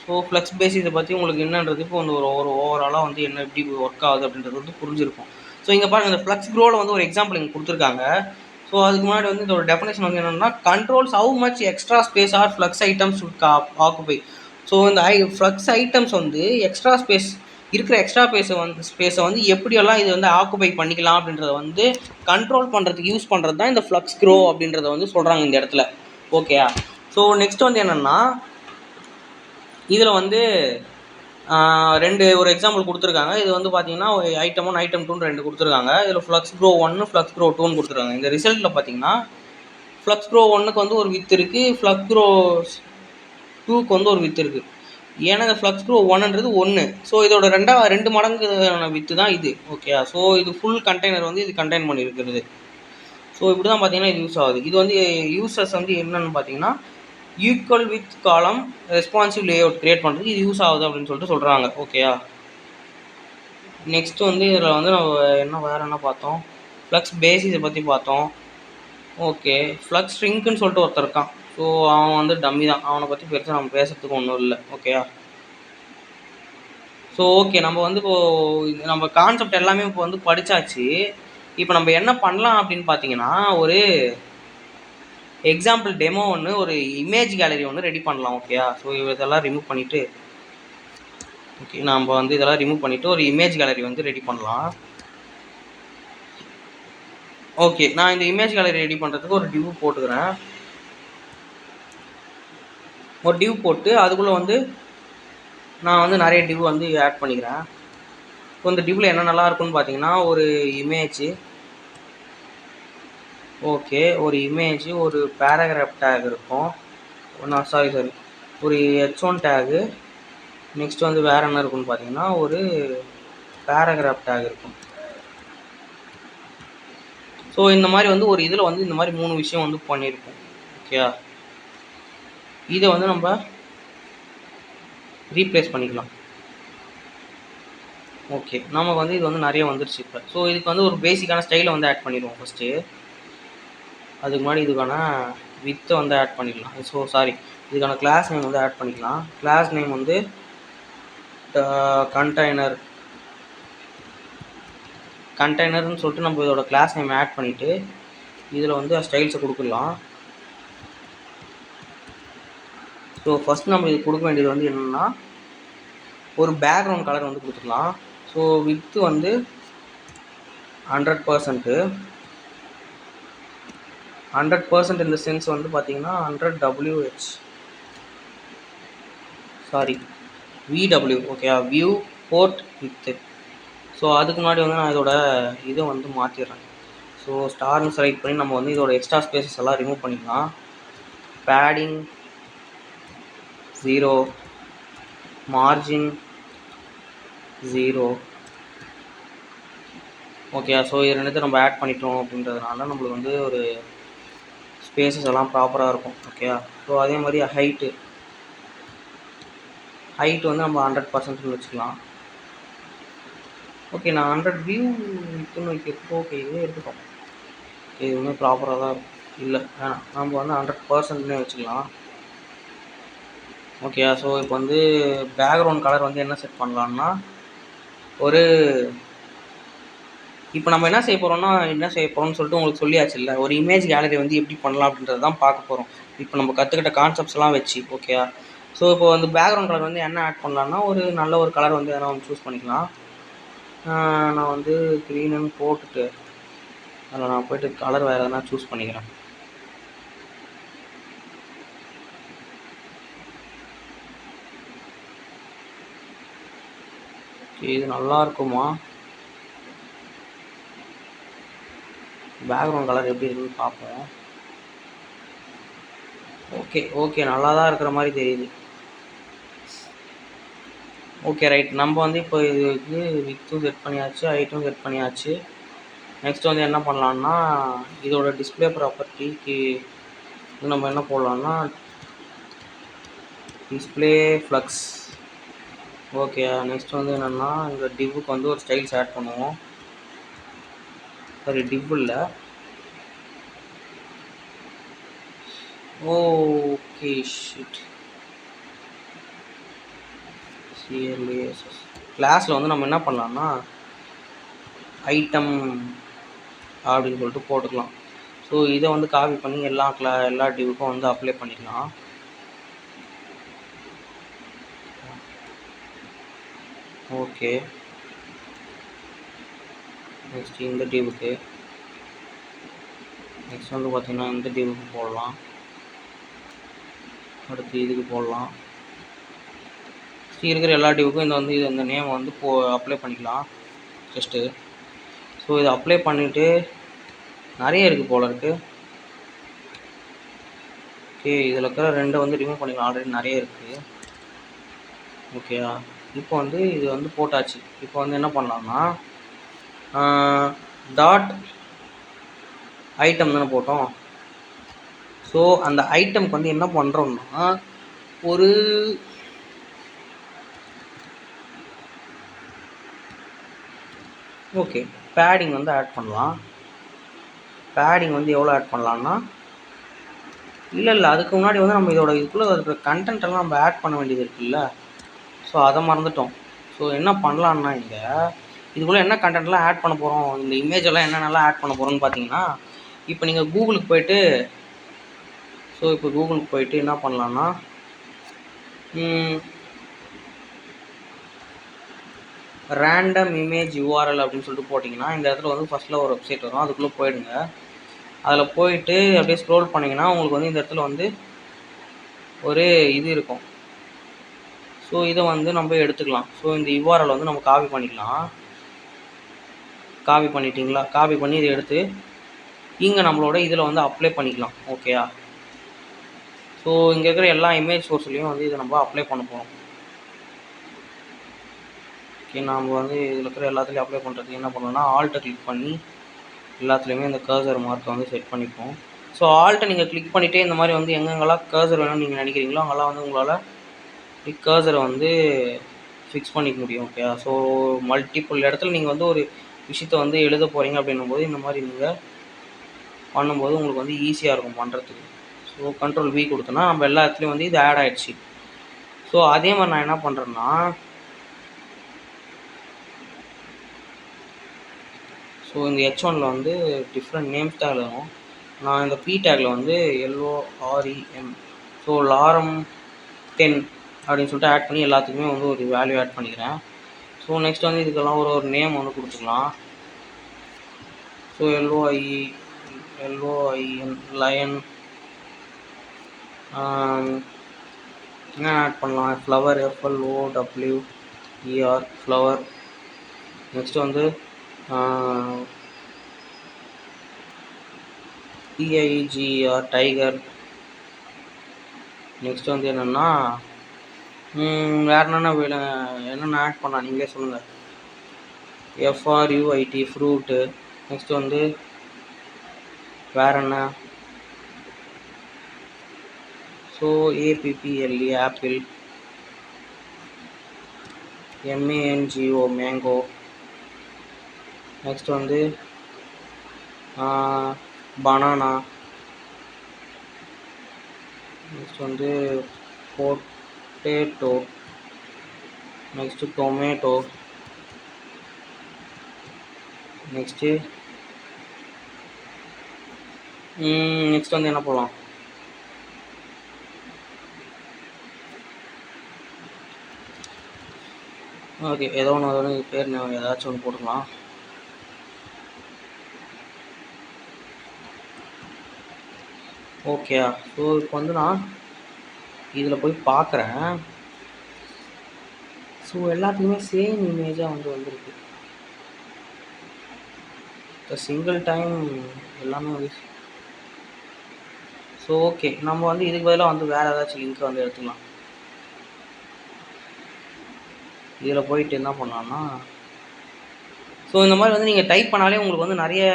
ஸோ ஃப்ளக்ஸ் பேசிஸை பற்றி உங்களுக்கு என்னன்றது இப்போ வந்து ஒரு ஓவராலாக வந்து என்ன எப்படி ஒர்க் ஆகுது அப்படின்றது வந்து புரிஞ்சிருக்கும். ஸோ இங்கே பாருங்கள், இந்த ஃப்ளக்ஸ் க்ரோவில் வந்து ஒரு எக்ஸாம்பிள் இங்கே கொடுத்துருக்காங்க. ஸோ அதுக்கு முன்னாடி வந்து இதோட டெஃபினேஷன் வந்து என்னென்னா, controls how much extra space are flex items should occupy. So இந்த ஃப்ளக்ஸ் ஐட்டம்ஸ் வந்து எக்ஸ்ட்ரா ஸ்பேஸ் இருக்கிற எக்ஸ்ட்ரா ஸ்பேஸை வந்து எப்படியெல்லாம் இது வந்து ஆக்குபை பண்ணிக்கலாம் அப்படின்றத வந்து கண்ட்ரோல் பண்ணுறதுக்கு யூஸ் பண்ணுறது தான் இந்த ஃப்ளக்ஸ் க்ரோ அப்படின்றத வந்து சொல்கிறாங்க இந்த இடத்துல. ஓகேயா? ஸோ நெக்ஸ்ட் வந்து என்னென்னா, இதில் வந்து ஒரு எக்ஸாம்பிள் கொடுத்துருக்காங்க. இது வந்து பார்த்தீங்கன்னா ஐட்டம் 1 ஐட்டம் 2 2 கொடுத்துருக்காங்க. இதில் ஃப்ளக்ஸ் க்ரோ 1 ஃப்ளக்ஸ் க்ரோ 2ன்னு கொடுத்துருக்காங்க. இந்த ரிசல்ட்டில் பார்த்தீங்கன்னா ஃப்ளக்ஸ் க்ரோ 1க்கு வந்து ஒரு வித் இருக்குது, ஃப்ளக்ஸ் க்ரோ 2க்கு வந்து ஒரு வித் இருக்குது. ஏன்னா இந்த ஃப்ளக்ஸ் க்ரோ 1ன்றது 1. ஸோ இதோட 2 மடங்கு வித்து தான் இது. ஓகே. ஸோ இது ஃபுல் கண்டெய்னர் வந்து இது கண்டெயின் பண்ணியிருக்கிறது. ஸோ இப்படி தான் பார்த்தீங்கன்னா இது யூஸ் ஆகுது. இது வந்து யூசர்ஸ் வந்து என்னென்னு பார்த்தீங்கன்னா, ஈக்குவல் வித் காலம் ரெஸ்பான்சிவ் லேஅவுட் கிரியேட் பண்ணுறது இது யூஸ் ஆகுது அப்படின்னு சொல்லிட்டு சொல்கிறாங்க. ஓகேயா? நெக்ஸ்ட் வந்து இதில் வந்து நம்ம வேறு என்ன பார்த்தோம், ஃப்ளக்ஸ் பேசிஸை பற்றி பார்த்தோம். ஓகே. ஃப்ளக்ஸ் ஸ்ட்ரிங்க்குன்னு சொல்லிட்டு ஒருத்தர் இருக்கான். ஸோ அவன் வந்து டம்மி தான். அவனை பற்றி பெருசாக நம்ம பேசுறதுக்கு ஒன்றும் இல்லை. ஓகேயா? ஸோ ஓகே, நம்ம வந்து இப்போது நம்ம கான்செப்ட் எல்லாமே இப்போ வந்து படித்தாச்சு. இப்போ நம்ம என்ன பண்ணலாம் அப்படின்னு பார்த்தீங்கன்னா, ஒரு எக்ஸாம்பிள் டெமோ ஒன்று, ஒரு இமேஜ் கேலரி ஒன்று ரெடி பண்ணலாம். ஓகேயா? ஸோ இதெல்லாம் ரிமூவ் பண்ணிவிட்டு, ஓகே, நம்ம வந்து இதெல்லாம் ரிமூவ் பண்ணிவிட்டு ஒரு இமேஜ் கேலரி வந்து ரெடி பண்ணலாம். ஓகே, நான் இந்த இமேஜ் கேலரி ரெடி பண்ணுறதுக்கு ஒரு டிவ் போட்டுக்கிறேன். ஒரு டிவ் போட்டு அதுக்குள்ளே வந்து நான் வந்து நிறைய டிவ் வந்து ஆட் பண்ணிக்கிறேன். இப்போ இந்த டிவ்வில் என்ன நல்லா இருக்குன்னு பார்த்தீங்கன்னா, ஒரு இமேஜ், ஓகே, ஒரு இமேஜ், ஒரு பேராகிராஃப் டேக் இருக்கும். சாரி ஒரு h1 டேகு. நெக்ஸ்ட் வந்து வேறு என்ன இருக்குன்னு பார்த்தீங்கன்னா, ஒரு பேராகிராஃப் டேக் இருக்கும். ஸோ இந்த மாதிரி வந்து ஒரு இதில் வந்து இந்த மாதிரி 3 விஷயம் வந்து பண்ணியிருக்கோம். ஓகேயா? இதை வந்து நம்ம ரீப்ளேஸ் பண்ணிக்கலாம். ஓகே, நமக்கு வந்து இது வந்து நிறைய வந்துருச்சு இப்போ. ஸோ இதுக்கு வந்து ஒரு பேசிக்கான ஸ்டைலை வந்து ஆட் பண்ணிடுவோம் ஃபஸ்ட்டு. அதுக்கு முன்னாடி இதுக்கான வித்தை வந்து ஆட் பண்ணிடலாம். ஸோ சாரி, இதுக்கான கிளாஸ் நேம் வந்து ஆட் பண்ணிக்கலாம். கிளாஸ் நேம் வந்து கண்டெய்னர்னு சொல்லிட்டு நம்ம இதோட கிளாஸ் நேம் ஆட் பண்ணிவிட்டு இதில் வந்து ஸ்டைல்ஸை கொடுக்கலாம். ஸோ ஃபஸ்ட் நம்ம இது கொடுக்க வேண்டியது வந்து என்னென்னா ஒரு பேக்ரவுண்ட் கலர் வந்து கொடுத்துக்கலாம். ஸோ வித்து வந்து 100% இந்த சென்ஸ் வந்து பார்த்தீங்கன்னா 100 WH VW okay viewport width. So அதுக்கு முன்னாடி வந்து நான் இதோட இதை வந்து மாற்றிடுறேன். ஸோ ஸ்டார்னு செலக்ட் பண்ணி நம்ம வந்து இதோட எக்ஸ்ட்ரா ஸ்பேசஸ் எல்லாம் ரிமூவ் பண்ணிக்கலாம். Padding 0, margin 0. ஓகே ஸோ இது ரெண்டுத்தையும் நம்ம ஆட் பண்ணிட்டோம் அப்படின்றதுனால நம்மளுக்கு வந்து ஒரு ஸ்பேசஸ் எல்லாம் ப்ராப்பராக இருக்கும். ஓகே ஸோ அதே மாதிரி ஹைட்டு வந்து நம்ம 100% வச்சுக்கலாம். ஓகே நான் 100 வியூ வித்துன்னு வைக்கிறதுக்கு ஓகே இதே எடுத்துக்கோம். இது ஒன்றும் ப்ராப்பராக தான் இருக்கும். இல்லை வேணாம் நம்ம வந்து 100%னே வச்சுக்கலாம். ஓகே ஸோ இப்போ வந்து பேக்ரவுண்ட் கலர் வந்து என்ன செட் பண்ணலான்னா இப்போ நம்ம என்ன செய்ய போகிறோம்னு சொல்லிட்டு உங்களுக்கு சொல்லியாச்சு இல்லை, ஒரு இமேஜ் கேலரி வந்து எப்படி பண்ணலாம் அப்படின்றது தான் பார்க்க போகிறோம். இப்போ நம்ம கற்றுக்கிட்ட கான்செப்ட்ஸ்லாம் வச்சு ஓகே. ஸோ இப்போ வந்து பேக்ரவுண்ட் கலர் வந்து என்ன ஆட் பண்ணலான்னா ஒரு நல்ல ஒரு கலர் வந்து எதனா ஒன்று சூஸ் பண்ணிக்கலாம். நான் வந்து க்ரீனுன்னு போட்டுட்டு அதில் நான் போய்ட்டு கலர் வேறு எதனா சூஸ் பண்ணிக்கிறேன். இது நல்லா இருக்குமா? பேக்ரவுண்ட் கலர் எப்படி இருக்குன்னு பார்ப்போம். ஓகே நல்லா தான் இருக்கிற மாதிரி தெரியுது. Okay right. நம்ம வந்து இப்போ இதுக்கு வித்தும் செட் பண்ணியாச்சு, ஹைட்டும் செட் பண்ணியாச்சு. நெக்ஸ்ட் வந்து என்ன பண்ணலான்னா இதோட டிஸ்பிளே ப்ராப்பர்ட்டிக்கு நம்ம என்ன போடலான்னா டிஸ்பிளே ஃப்ளக்ஸ். ஓகே நெக்ஸ்ட் வந்து என்னென்னா இந்த டிவ்வுக்கு வந்து ஒரு ஸ்டைல்ஸ் ஆட் பண்ணுவோம். சரி டிவ் இல்லை, ஓகே ஷிட் கிளாஸில் வந்து நம்ம என்ன பண்ணலாம்னா ஐட்டம் அப்படின்னு சொல்லிட்டு போட்டுக்கலாம். ஸோ இதை வந்து காப்பி பண்ணி எல்லா டிவுக்கும் வந்து அப்ளை பண்ணிக்கலாம். ஓகே நெக்ஸ்ட் இந்த டிவுக்கு, நெக்ஸ்ட் வந்து பார்த்திங்கன்னா இந்த டிவுக்கு போடலாம், அடுத்து இதுக்கு போடலாம். இருக்கிற எல்லா டிவுக்கும் இந்த நேம் வந்து அப்ளை பண்ணிக்கலாம் ஜஸ்ட்டு. ஸோ இதை அப்ளை பண்ணிவிட்டு நிறைய இருக்குது போல இருக்குது. ஓகே இதில் இருக்கிற 2 வந்து ரிமூவ் பண்ணிக்கலாம், ஆல்ரெடி நிறைய இருக்குது. ஓகேயா இப்போ வந்து இது வந்து போட்டாச்சு. இப்போ வந்து என்ன பண்ணலாம்னா டாட் ஐட்டம் தானே போட்டோம். ஸோ அந்த ஐட்டம்க்கு வந்து என்ன பண்ணுறோம்னா ஒரு ஓகே பேடிங் வந்து ஆட் பண்ணலாம். பேடிங் வந்து எவ்வளோ ஆட் பண்ணலான்னா இல்லை அதுக்கு முன்னாடி வந்து நம்ம இதுக்குள்ளே இருக்கிற கண்டென்ட் எல்லாம் நம்ம ஆட் பண்ண வேண்டியது இருக்குல்ல. ஸோ அதை மறந்துட்டோம். ஸோ என்ன பண்ணலான்னா இதுக்குள்ளே என்ன கண்டென்ட்லாம் ஆட் பண்ண போகிறோம், இந்த இமேஜ் எல்லாம் என்னென்னலாம் ஆட் பண்ண போகிறோம்னு பார்த்தீங்கன்னா இப்போ நீங்கள் கூகுளுக்கு போயிட்டு என்ன பண்ணலான்னா ரேண்டம் இமேஜ் URL அப்படின்னு சொல்லிட்டு போட்டிங்கன்னா இந்த இடத்துல வந்து ஃபஸ்ட்டில் ஒரு வெப்சைட் வரும், அதுக்குள்ளே போயிடுங்க. அதில் போயிட்டு அப்படியே ஸ்க்ரோல் பண்ணிங்கன்னா உங்களுக்கு வந்து இந்த இடத்துல வந்து ஒரு இது இருக்கும். ஸோ இதை வந்து நம்ம எடுத்துக்கலாம். ஸோ இந்த URL வந்து நம்ம காப்பி பண்ணிக்கலாம். காப்பி பண்ணிட்டீங்களா? காப்பி பண்ணி இதை எடுத்து இங்கே நம்மளோட இதில் வந்து அப்ளை பண்ணிக்கலாம். ஓகேயா ஸோ இங்கே இருக்கிற எல்லா இமேஜ் சோர்ஸ்லேயும் வந்து இதை நம்ம அப்ளை பண்ண போகிறோம். ஓகே நம்ம வந்து இதில் இருக்கிற எல்லாத்துலேயும் அப்ளை பண்ணுறதுக்கு என்ன பண்ணோம்னா ஆல்ட்டை கிளிக் பண்ணி எல்லாத்துலேயுமே இந்த கர்சர் மார்க்கை வந்து செட் பண்ணிப்போம். ஸோ ஆல்ட்டை நீங்கள் கிளிக் பண்ணிவிட்டே இந்த மாதிரி வந்து எங்கெங்கெல்லாம் கர்சர் வேணும்னு நீங்கள் நினைக்கிறீங்களோ அங்கெல்லாம் வந்து உங்களால் கர்சரை வந்து ஃபிக்ஸ் பண்ணிக்க முடியும். ஓகே ஸோ மல்டிபிள் இடத்துல நீங்கள் வந்து ஒரு விஷயத்தை வந்து எழுத போகிறீங்க அப்படின்னும்போது இந்த மாதிரி நீங்கள் பண்ணும்போது உங்களுக்கு வந்து ஈஸியாக இருக்கும் பண்ணுறதுக்கு. ஸோ Ctrl+V கொடுத்தோன்னா நம்ம எல்லா இடத்துலையும் வந்து இது ஆட் ஆகிடுச்சு. ஸோ அதே மாதிரி நான் என்ன பண்ணுறேன்னா ஸோ இந்த H1ல் வந்து டிஃப்ரெண்ட் நேம்ஸ் டேக் எழுதணும். நான் இந்த P டேக்கில் வந்து LOREM ஸோ லாரம் 10 அப்படின்னு சொல்லிட்டு ஆட் பண்ணி எல்லாத்துக்குமே வந்து ஒரு வேல்யூ ஆட் பண்ணிக்கிறேன். ஸோ நெக்ஸ்ட் வந்து இதுக்கெல்லாம் ஒரு நேம் வந்து கொடுத்துக்கலாம். ஸோ LOIN லயன் என்ன ஆட் பண்ணலாம், ஃப்ளவர் FLOWER ஃப்ளவர். நெக்ஸ்ட் வந்து TIGER டைகர். நெக்ஸ்ட் வந்து என்னென்னா வேறு என்னென்ன ஆட் பண்ணலாம் நீங்களே சொல்லுங்கள். FRUIT fruit. நெக்ஸ்ட் வந்து வேறு என்ன, so APPLE apple, MANGO mango. Next வந்து பனானா. நெக்ஸ்ட் வந்து பொட்டேட்டோ. Next tomato. நெக்ஸ்ட்டு வந்து என்ன போடலாம், ஓகே ஏதோ ஒன்று பேர் ஏதாச்சும் ஒன்று போட்டுக்கலாம். ஓகே, ஸோ இப்போ வந்து நான் இதில் போய் பார்க்குறேன். ஸோ எல்லாத்துக்குமே சேம் இமேஜாக வந்துருக்கு. சிங்கிள் டைம் எல்லாமே வந்து. ஸோ ஓகே, நம்ம வந்து இதுக்கு பதிலாக வந்து வேறு ஏதாச்சும் லிங்க் வந்து எடுத்துக்கலாம். இதில் போயிட்டு என்ன பண்ணலான்னா, ஸோ இந்த மாதிரி வந்து நீங்கள் டைப் பண்ணாலே உங்களுக்கு வந்து நிறைய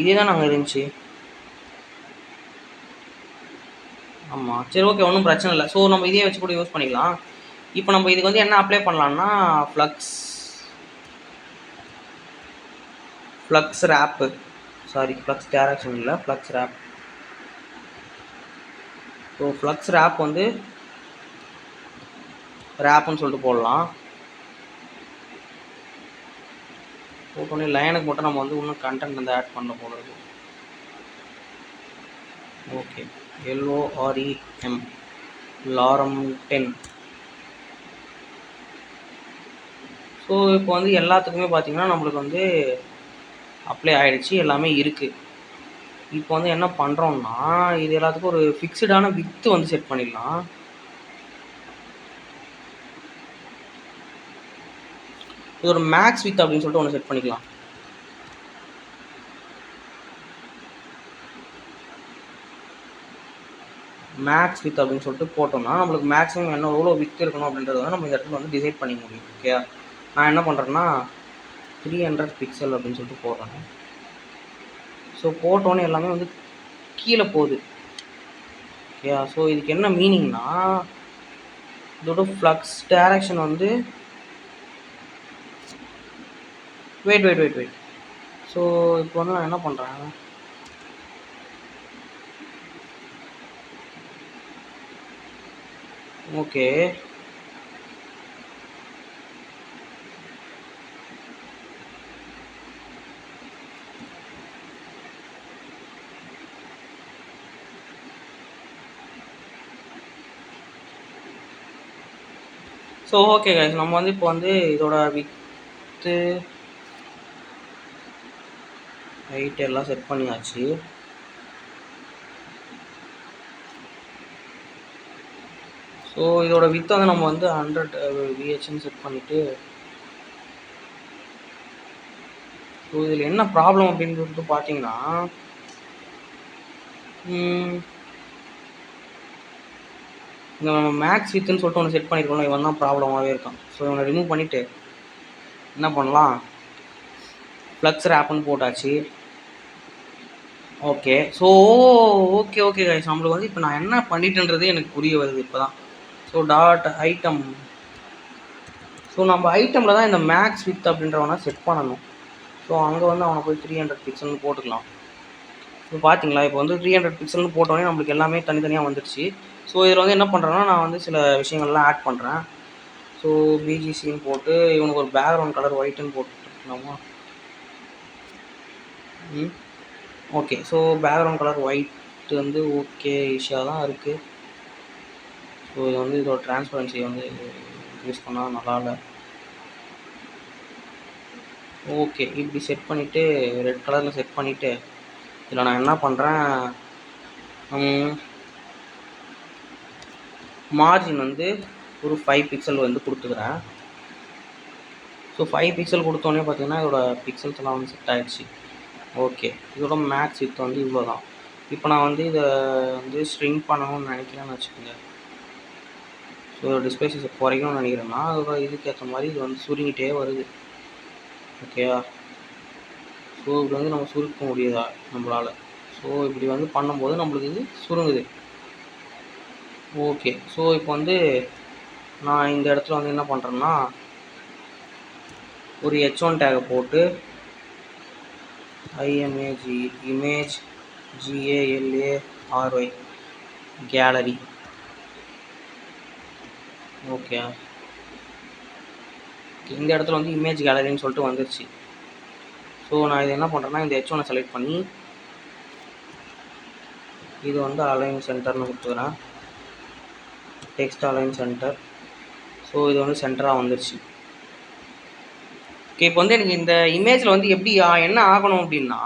இதே தான் நாங்கள் இருந்துச்சு. ஆமாம், சரி ஓகே, ஒன்றும் பிரச்சனை இல்லை. ஸோ நம்ம இதே வச்சு கூட யூஸ் பண்ணிக்கலாம். இப்போ நம்ம இதுக்கு வந்து என்ன அப்ளை பண்ணலான்னா, flex wrap, sorry flex direction இல்லை, flex wrap. So flex wrap வந்து ரேப்புன்னு சொல்லிட்டு போடலாம். போட்டோன்னே லைனுக்கு மட்டும் நம்ம வந்து இன்னும் கண்டென்ட் வந்து ஆட் பண்ண போகிறது. Okay, LOREM லாரம் 10. ஸோ இப்போ வந்து எல்லாத்துக்குமே பார்த்திங்கன்னா நம்மளுக்கு வந்து அப்ளை ஆகிடுச்சு, எல்லாமே இருக்குது. இப்போ வந்து என்ன பண்ணுறோம்னா, இது எல்லாத்துக்கும் ஒரு ஃபிக்ஸ்டான வித்து வந்து செட் பண்ணிடலாம். இது ஒரு மேக்ஸ் வித் அப்படின்னு சொல்லிட்டு ஒன்று செட் பண்ணிக்கலாம். மேக்ஸ் வித் அப்படின்னு சொல்லிட்டு போட்டோம்னா நம்மளுக்கு மேக்ஸிமம் என்ன எவ்வளோ வித் இருக்கணும் அப்படின்றத வந்து நம்ம இந்த இடத்துல வந்து டிசைட் பண்ணிக்க முடியும். ஓகே, நான் என்ன பண்ணுறேன்னா 300 பிக்சல் அப்படின்னு சொல்லிட்டு போடுறேன். ஸோ போட்டோன்னே எல்லாமே வந்து கீழே போகுது. ஓகே, ஸோ இதுக்கு என்ன மீனிங்னா, இதோட ஃப்ளக்ஸ் டைரக்ஷன் வந்து வெயிட். ஸோ இப்போ வந்து நான் என்ன பண்ணுறேன், ஓகே ஸோ ஓகே கைஸ், நம்ம வந்து இப்போ வந்து இதோட வித்து ஹைட் எல்லாம் செட் பண்ணியாச்சு. ஸோ இதோட வித்தை வந்து நம்ம வந்து 100 VHன்னு செட் பண்ணிவிட்டு, ஸோ இதில் என்ன ப்ராப்ளம் அப்படின்னு சொல்லிட்டு பார்த்தீங்கன்னா, இங்கே நம்ம மேக்ஸ் வித்துன்னு சொல்லிட்டு ஒன்று செட் பண்ணியிருக்கோம், இவன் தான் ப்ராப்ளமாகவே இருக்கான். ஸோ இவனை ரிமூவ் பண்ணிவிட்டு என்ன பண்ணலாம், ஃப்ளக்ஸ் ரேப்புன்னு போட்டாச்சு. ஓகே, ஸோ ஓகே கைஸ், நம்மளுக்கு வந்து இப்போ நான் என்ன பண்ணிட்டேன்றது எனக்கு புரிய வருது இப்போ தான். ஸோ டாட் ஐட்டம், ஸோ நம்ம ஐட்டமில் தான் இந்த மேக்ஸ் வித் அப்படின்றவனை செட் பண்ணணும். ஸோ அங்கே வந்து அவனை போய் 300 பிக்சல்னு போட்டுக்கலாம். இப்போ பார்த்தீங்களா, இப்போ வந்து 300 பிக்சல்னு போட்டோன்னே நம்மளுக்கு எல்லாமே தனித்தனியாக வந்துடுச்சு. ஸோ இதில் வந்து என்ன பண்ணுறேன்னா, நான் வந்து சில விஷயங்கள்லாம் ஆட் பண்ணுறேன். ஸோ பிஜிசின்னு போட்டு இவனுக்கு ஒரு பேக்ரவுண்ட் கலர் ஒயிட்டுன்னு போட்டுக்கலாமா? Okay. So background colour white வந்து ஓகே இஷ்ஷாக தான் இருக்குது. ஸோ இது வந்து இதோட டிரான்ஸ்பரன்சி வந்து இன்க்ரீஸ் பண்ணால் நல்லா இல்லை. ஓகே, இப்படி செட் பண்ணிவிட்டு ரெட் கலரில் செட் பண்ணிவிட்டு இதில் நான் என்ன பண்ணுறேன், மார்ஜின் வந்து ஒரு 5 பிக்சல் வந்து கொடுத்துக்கிறேன். ஸோ 5 பிக்சல் கொடுத்தோன்னே பார்த்தீங்கன்னா இதோட பிக்சல்ஸ் எல்லாம் வந்து செட் ஆகிடுச்சு. ஓகே, இதோட மேக்ஸ் வித் வந்து இவ்வளோ தான். இப்போ நான் வந்து இதை வந்து ஸ்ட்ரிங் பண்ணணும்னு நினைக்கிறேன்னு வச்சுக்கோங்க. ஸோ டிஸ்பிளே சைஸை குறைக்கணும்னு நினைக்கிறேன்னா அதோட இதுக்கேற்ற மாதிரி இது வந்து சுருங்கிட்டே வருது. ஓகேவா? ஸோ இப்படி வந்து நம்ம சுருக்க முடியுதா நம்மளால்? ஸோ இப்படி வந்து பண்ணும்போது நம்மளுக்கு இது சுருங்குது. ஓகே, ஸோ இப்போ வந்து நான் இந்த இடத்துல வந்து என்ன பண்ணுறேன்னா ஒரு h1 டேகை போட்டு image GALARY கேலரி. ஓகே, இந்த இடத்துல வந்து இமேஜ் கேலரின்னு சொல்லிட்டு வந்துருச்சு. ஸோ நான் இது என்ன பண்ணுறேன்னா இந்த h1 செலக்ட் பண்ணி இது வந்து அலைன் சென்டர்னு கொடுத்துக்கிறேன். Text align centre. ஸோ இது வந்து சென்டராக வந்துருச்சு. ஓகே, இப்போ வந்து எனக்கு இந்த இமேஜில் வந்து எப்படி என்ன ஆகணும் அப்படின்னா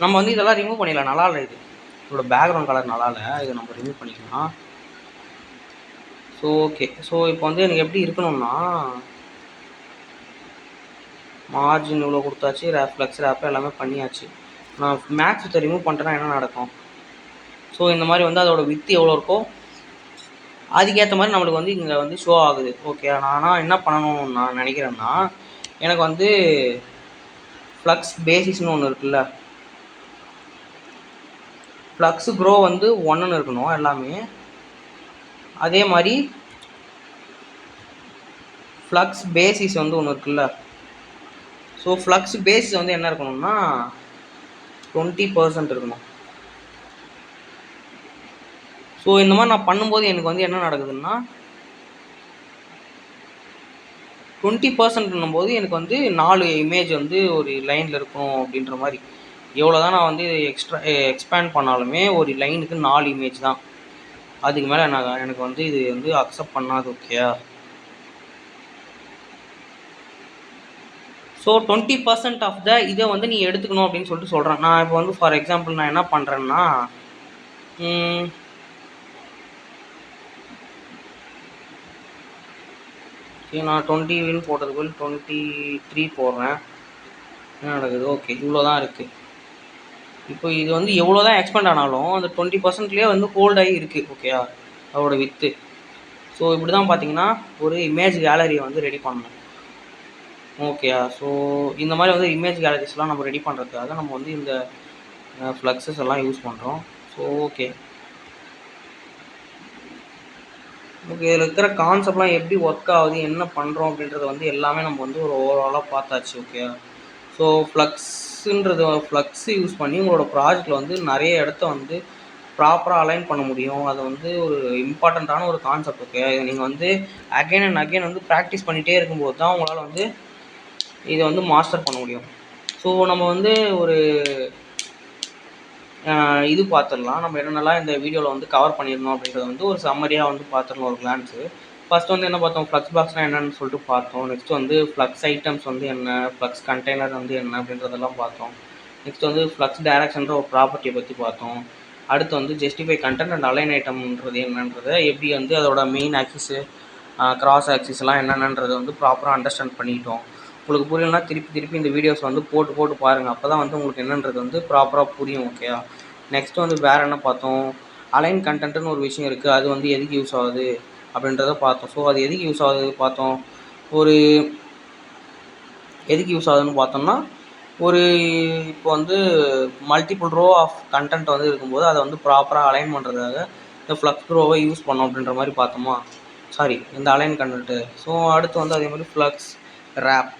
நம்ம வந்து இதெல்லாம் ரிமூவ் பண்ணிடலாம். நல்லா இல்லை, இது இதோட பேக்ரவுண்ட் கலர் நல்லா இல்லை, இதை நம்ம ரிமூவ் பண்ணிக்கலாம். ஸோ ஓகே, ஸோ இப்போ வந்து எனக்கு எப்படி இருக்கணும்னா மார்ஜின் இவ்வளோ கொடுத்தாச்சு, ஃப்ளெக்ஸ் ரேப் எல்லாமே பண்ணியாச்சு. நான் மேக்ஸ் வித்தை ரிமூவ் பண்ணிட்டேன்னா என்ன நடக்கும்? ஸோ இந்த மாதிரி வந்து அதோட வித்து எவ்வளோ இருக்கோ அதுக்கேற்ற மாதிரி நம்மளுக்கு வந்து இங்கே வந்து ஷோ ஆகுது. ஓகே, நான் என்ன பண்ணணும்னு நான் நினைக்கிறேன்னா எனக்கு வந்து ஃப்ளக்ஸ் பேசிஸ்னு ஒன்று இருக்குல்ல, ஃப்ளக்ஸ் க்ரோ வந்து 1ன்னு இருக்கணும் எல்லாமே. அதே மாதிரி ஃப்ளக்ஸ் பேசிஸ் வந்து ஒன்று இருக்குல்ல, ஸோ ஃப்ளக்ஸ் பேசிஸ் வந்து என்ன இருக்கணும்னா 20% இருக்கணும். ஸோ இந்த மாதிரி நான் பண்ணும்போது எனக்கு வந்து என்ன நடக்குதுன்னா 20% போது எனக்கு வந்து 4 இமேஜ் வந்து ஒரு லைனில் இருக்கும் அப்படின்ற மாதிரி. எவ்வளோ தான் நான் வந்து எக்ஸ்பேண்ட் பண்ணாலுமே ஒரு லைனுக்கு 4 இமேஜ் தான். அதுக்கு மேலே எனக்கு வந்து இது வந்து அக்செப்ட் பண்ணாது. ஓகேயா? ஸோ 20% ஆஃப் த இதை வந்து நீ எடுத்துக்கணும் அப்படின்னு சொல்லிட்டு சொல்கிறேன். நான் இப்போ வந்து ஃபார் எக்ஸாம்பிள் நான் என்ன பண்ணுறேன்னா நான் 20 போட்டதுக்கு 23 போடுறேன். என்ன நடக்குது? ஓகே, இவ்வளோ தான் இருக்குது. இப்போ இது வந்து எவ்வளோ தான் எக்ஸ்பேண்ட் ஆனாலும் அந்த 20%லேயே வந்து ஹோல்ட் ஆகி இருக்குது. ஓகேயா? அதோட வித்து. ஸோ இப்படி தான் பார்த்தீங்கன்னா ஒரு இமேஜ் கேலரியை வந்து ரெடி பண்ணணும். ஓகேயா? ஸோ இந்த மாதிரி வந்து இமேஜ் கேலரிஸ்லாம் நம்ம ரெடி பண்ணுறதுக்காக நம்ம வந்து இந்த ஃப்ளக்ஸஸ் எல்லாம் யூஸ் பண்ணுறோம். ஸோ ஓகே, இதில் இருக்கிற கான்செப்ட்லாம் எப்படி ஒர்க் ஆகுது, என்ன பண்ணுறோம் அப்படின்றத வந்து எல்லாமே நம்ம வந்து ஒரு ஓவராலாக பார்த்தாச்சு. ஓகே, ஸோ ஃப்ளக்ஸ் யூஸ் பண்ணி உங்களோட ப்ராஜெக்டில் வந்து நிறைய இடத்த வந்து ப்ராப்பராக அலைன் பண்ண முடியும். அது வந்து ஒரு இம்பார்ட்டண்ட்டான ஒரு கான்செப்ட். ஓகே, இதை நீங்கள் வந்து அகைன் அண்ட் அகைன் வந்து ப்ராக்டிஸ் பண்ணிகிட்டே இருக்கும்போது தான் உங்களால் வந்து இதை வந்து மாஸ்டர் பண்ண முடியும். ஸோ நம்ம வந்து ஒரு இது பார்த்துடலாம், நம்ம என்னென்னலாம் இந்த வீடியோவில் வந்து கவர் பண்ணிடணும் அப்படின்றத வந்து ஒரு சம்மரியாக வந்து பார்த்துடணும் ஒரு கிளான்ஸு. ஃபஸ்ட் வந்து என்ன பார்த்தோம், ஃப்ளக்ஸ் பாக்ஸ்னால் என்னென்னு சொல்லிட்டு பார்த்தோம். நெக்ஸ்ட் வந்து ஃப்ளக்ஸ் ஐட்டம்ஸ் வந்து என்ன, ஃப்ளக்ஸ் கண்டெய்னர் வந்து என்ன அப்படின்றதெல்லாம் பார்த்தோம். நெக்ஸ்ட் வந்து ஃப்ளக்ஸ் டைரக்ஷன்ற ஒரு ப்ராப்பர்ட்டியை பற்றி பார்த்தோம். அடுத்து வந்து ஜஸ்டிஃபை கண்டென்ட் அண்ட் அலைன் ஐட்டம்ன்றது என்னன்றதை, எப்படி வந்து அதோட மெயின் ஆக்சிஸு கிராஸ் ஆக்சிஸ்லாம் என்னென்னன்றதை வந்து ப்ராப்பராக அண்டர்ஸ்டாண்ட் பண்ணிக்கிட்டோம். உங்களுக்கு புரியலன்னா திருப்பி இந்த வீடியோஸ் வந்து போட்டு பாருங்கள். அப்போ தான் வந்து உங்களுக்கு என்னன்றது வந்து ப்ராப்பராக புரியும். ஓகேயா? நெக்ஸ்ட் வந்து வேறு என்ன பார்த்தோம், அலைன் கண்டென்ட்னு ஒரு விஷயம் இருக்குது. அது வந்து எதுக்கு யூஸ் ஆகுது அப்படின்றத பார்த்தோம். ஸோ அது எதுக்கு யூஸ் ஆகுது பார்த்தோம். எதுக்கு யூஸ் ஆகுதுன்னு பார்த்தோம்னா, இப்போ வந்து மல்டிபிள் ரோ ஆஃப் கண்டென்ட் வந்து இருக்கும்போது அதை வந்து ப்ராப்பராக அலைன் பண்ணுறதுக்காக இந்த ஃப்ளக்ஸ் ரோவை யூஸ் பண்ணோம் அப்படின்ற மாதிரி பார்த்தோமா. இந்த அலைன் கண்டென்ட்டு. ஸோ அடுத்து வந்து அதே மாதிரி ஃப்ளக்ஸ் ரேப்.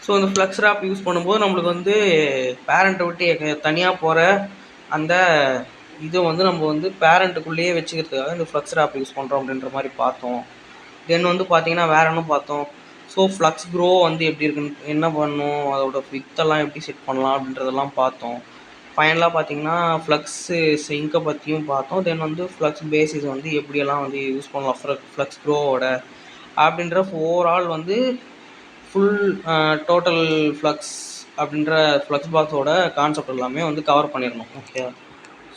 ஸோ இந்த ஃப்ளக்ஸ் ரேப் யூஸ் பண்ணும்போது நம்மளுக்கு வந்து பேரண்ட்டை விட்டு தனியாக போகிற அந்த இதை வந்து நம்ம வந்து பேரண்ட்டுக்குள்ளேயே வச்சுக்கிறதுக்காக இந்த ஃப்ளக்ஸ் ரேப் யூஸ் பண்ணுறோம் அப்படின்ற மாதிரி பார்த்தோம். தென் வந்து பார்த்தீங்கன்னா வேறு என்ன பார்த்தோம். ஸோ ஃப்ளக்ஸ் க்ரோ வந்து எப்படி இருக்குன்னு என்ன பண்ணணும், அதோட வித்தெல்லாம் எப்படி செட் பண்ணலாம் அப்படின்றதெல்லாம் பார்த்தோம். ஃபைனலாக பார்த்தீங்கன்னா ஃப்ளக்ஸு சிங்கை பற்றியும் பார்த்தோம். தென் வந்து ஃப்ளக்ஸ் பேசிஸ் வந்து எப்படியெல்லாம் வந்து யூஸ் பண்ணலாம் ஃப்ளக்ஸ் க்ரோவோட அப்படின்ற ஓவரால் வந்து ஃபுல் டோட்டல் ஃப்ளக்ஸ் அப்படின்ற ஃப்ளக்ஸ் பாக்ஸோட கான்செப்ட் எல்லாமே வந்து கவர் பண்ணிடணும். ஓகே,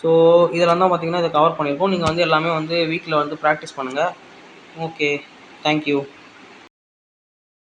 ஸோ இதெல்லாம் தான் பார்த்தீங்கன்னா இதை கவர் பண்ணியிருக்கோம். நீங்கள் வந்து எல்லாமே வந்து வீட்டில் வந்து ப்ராக்டிஸ் பண்ணுங்கள். Okay, thank you.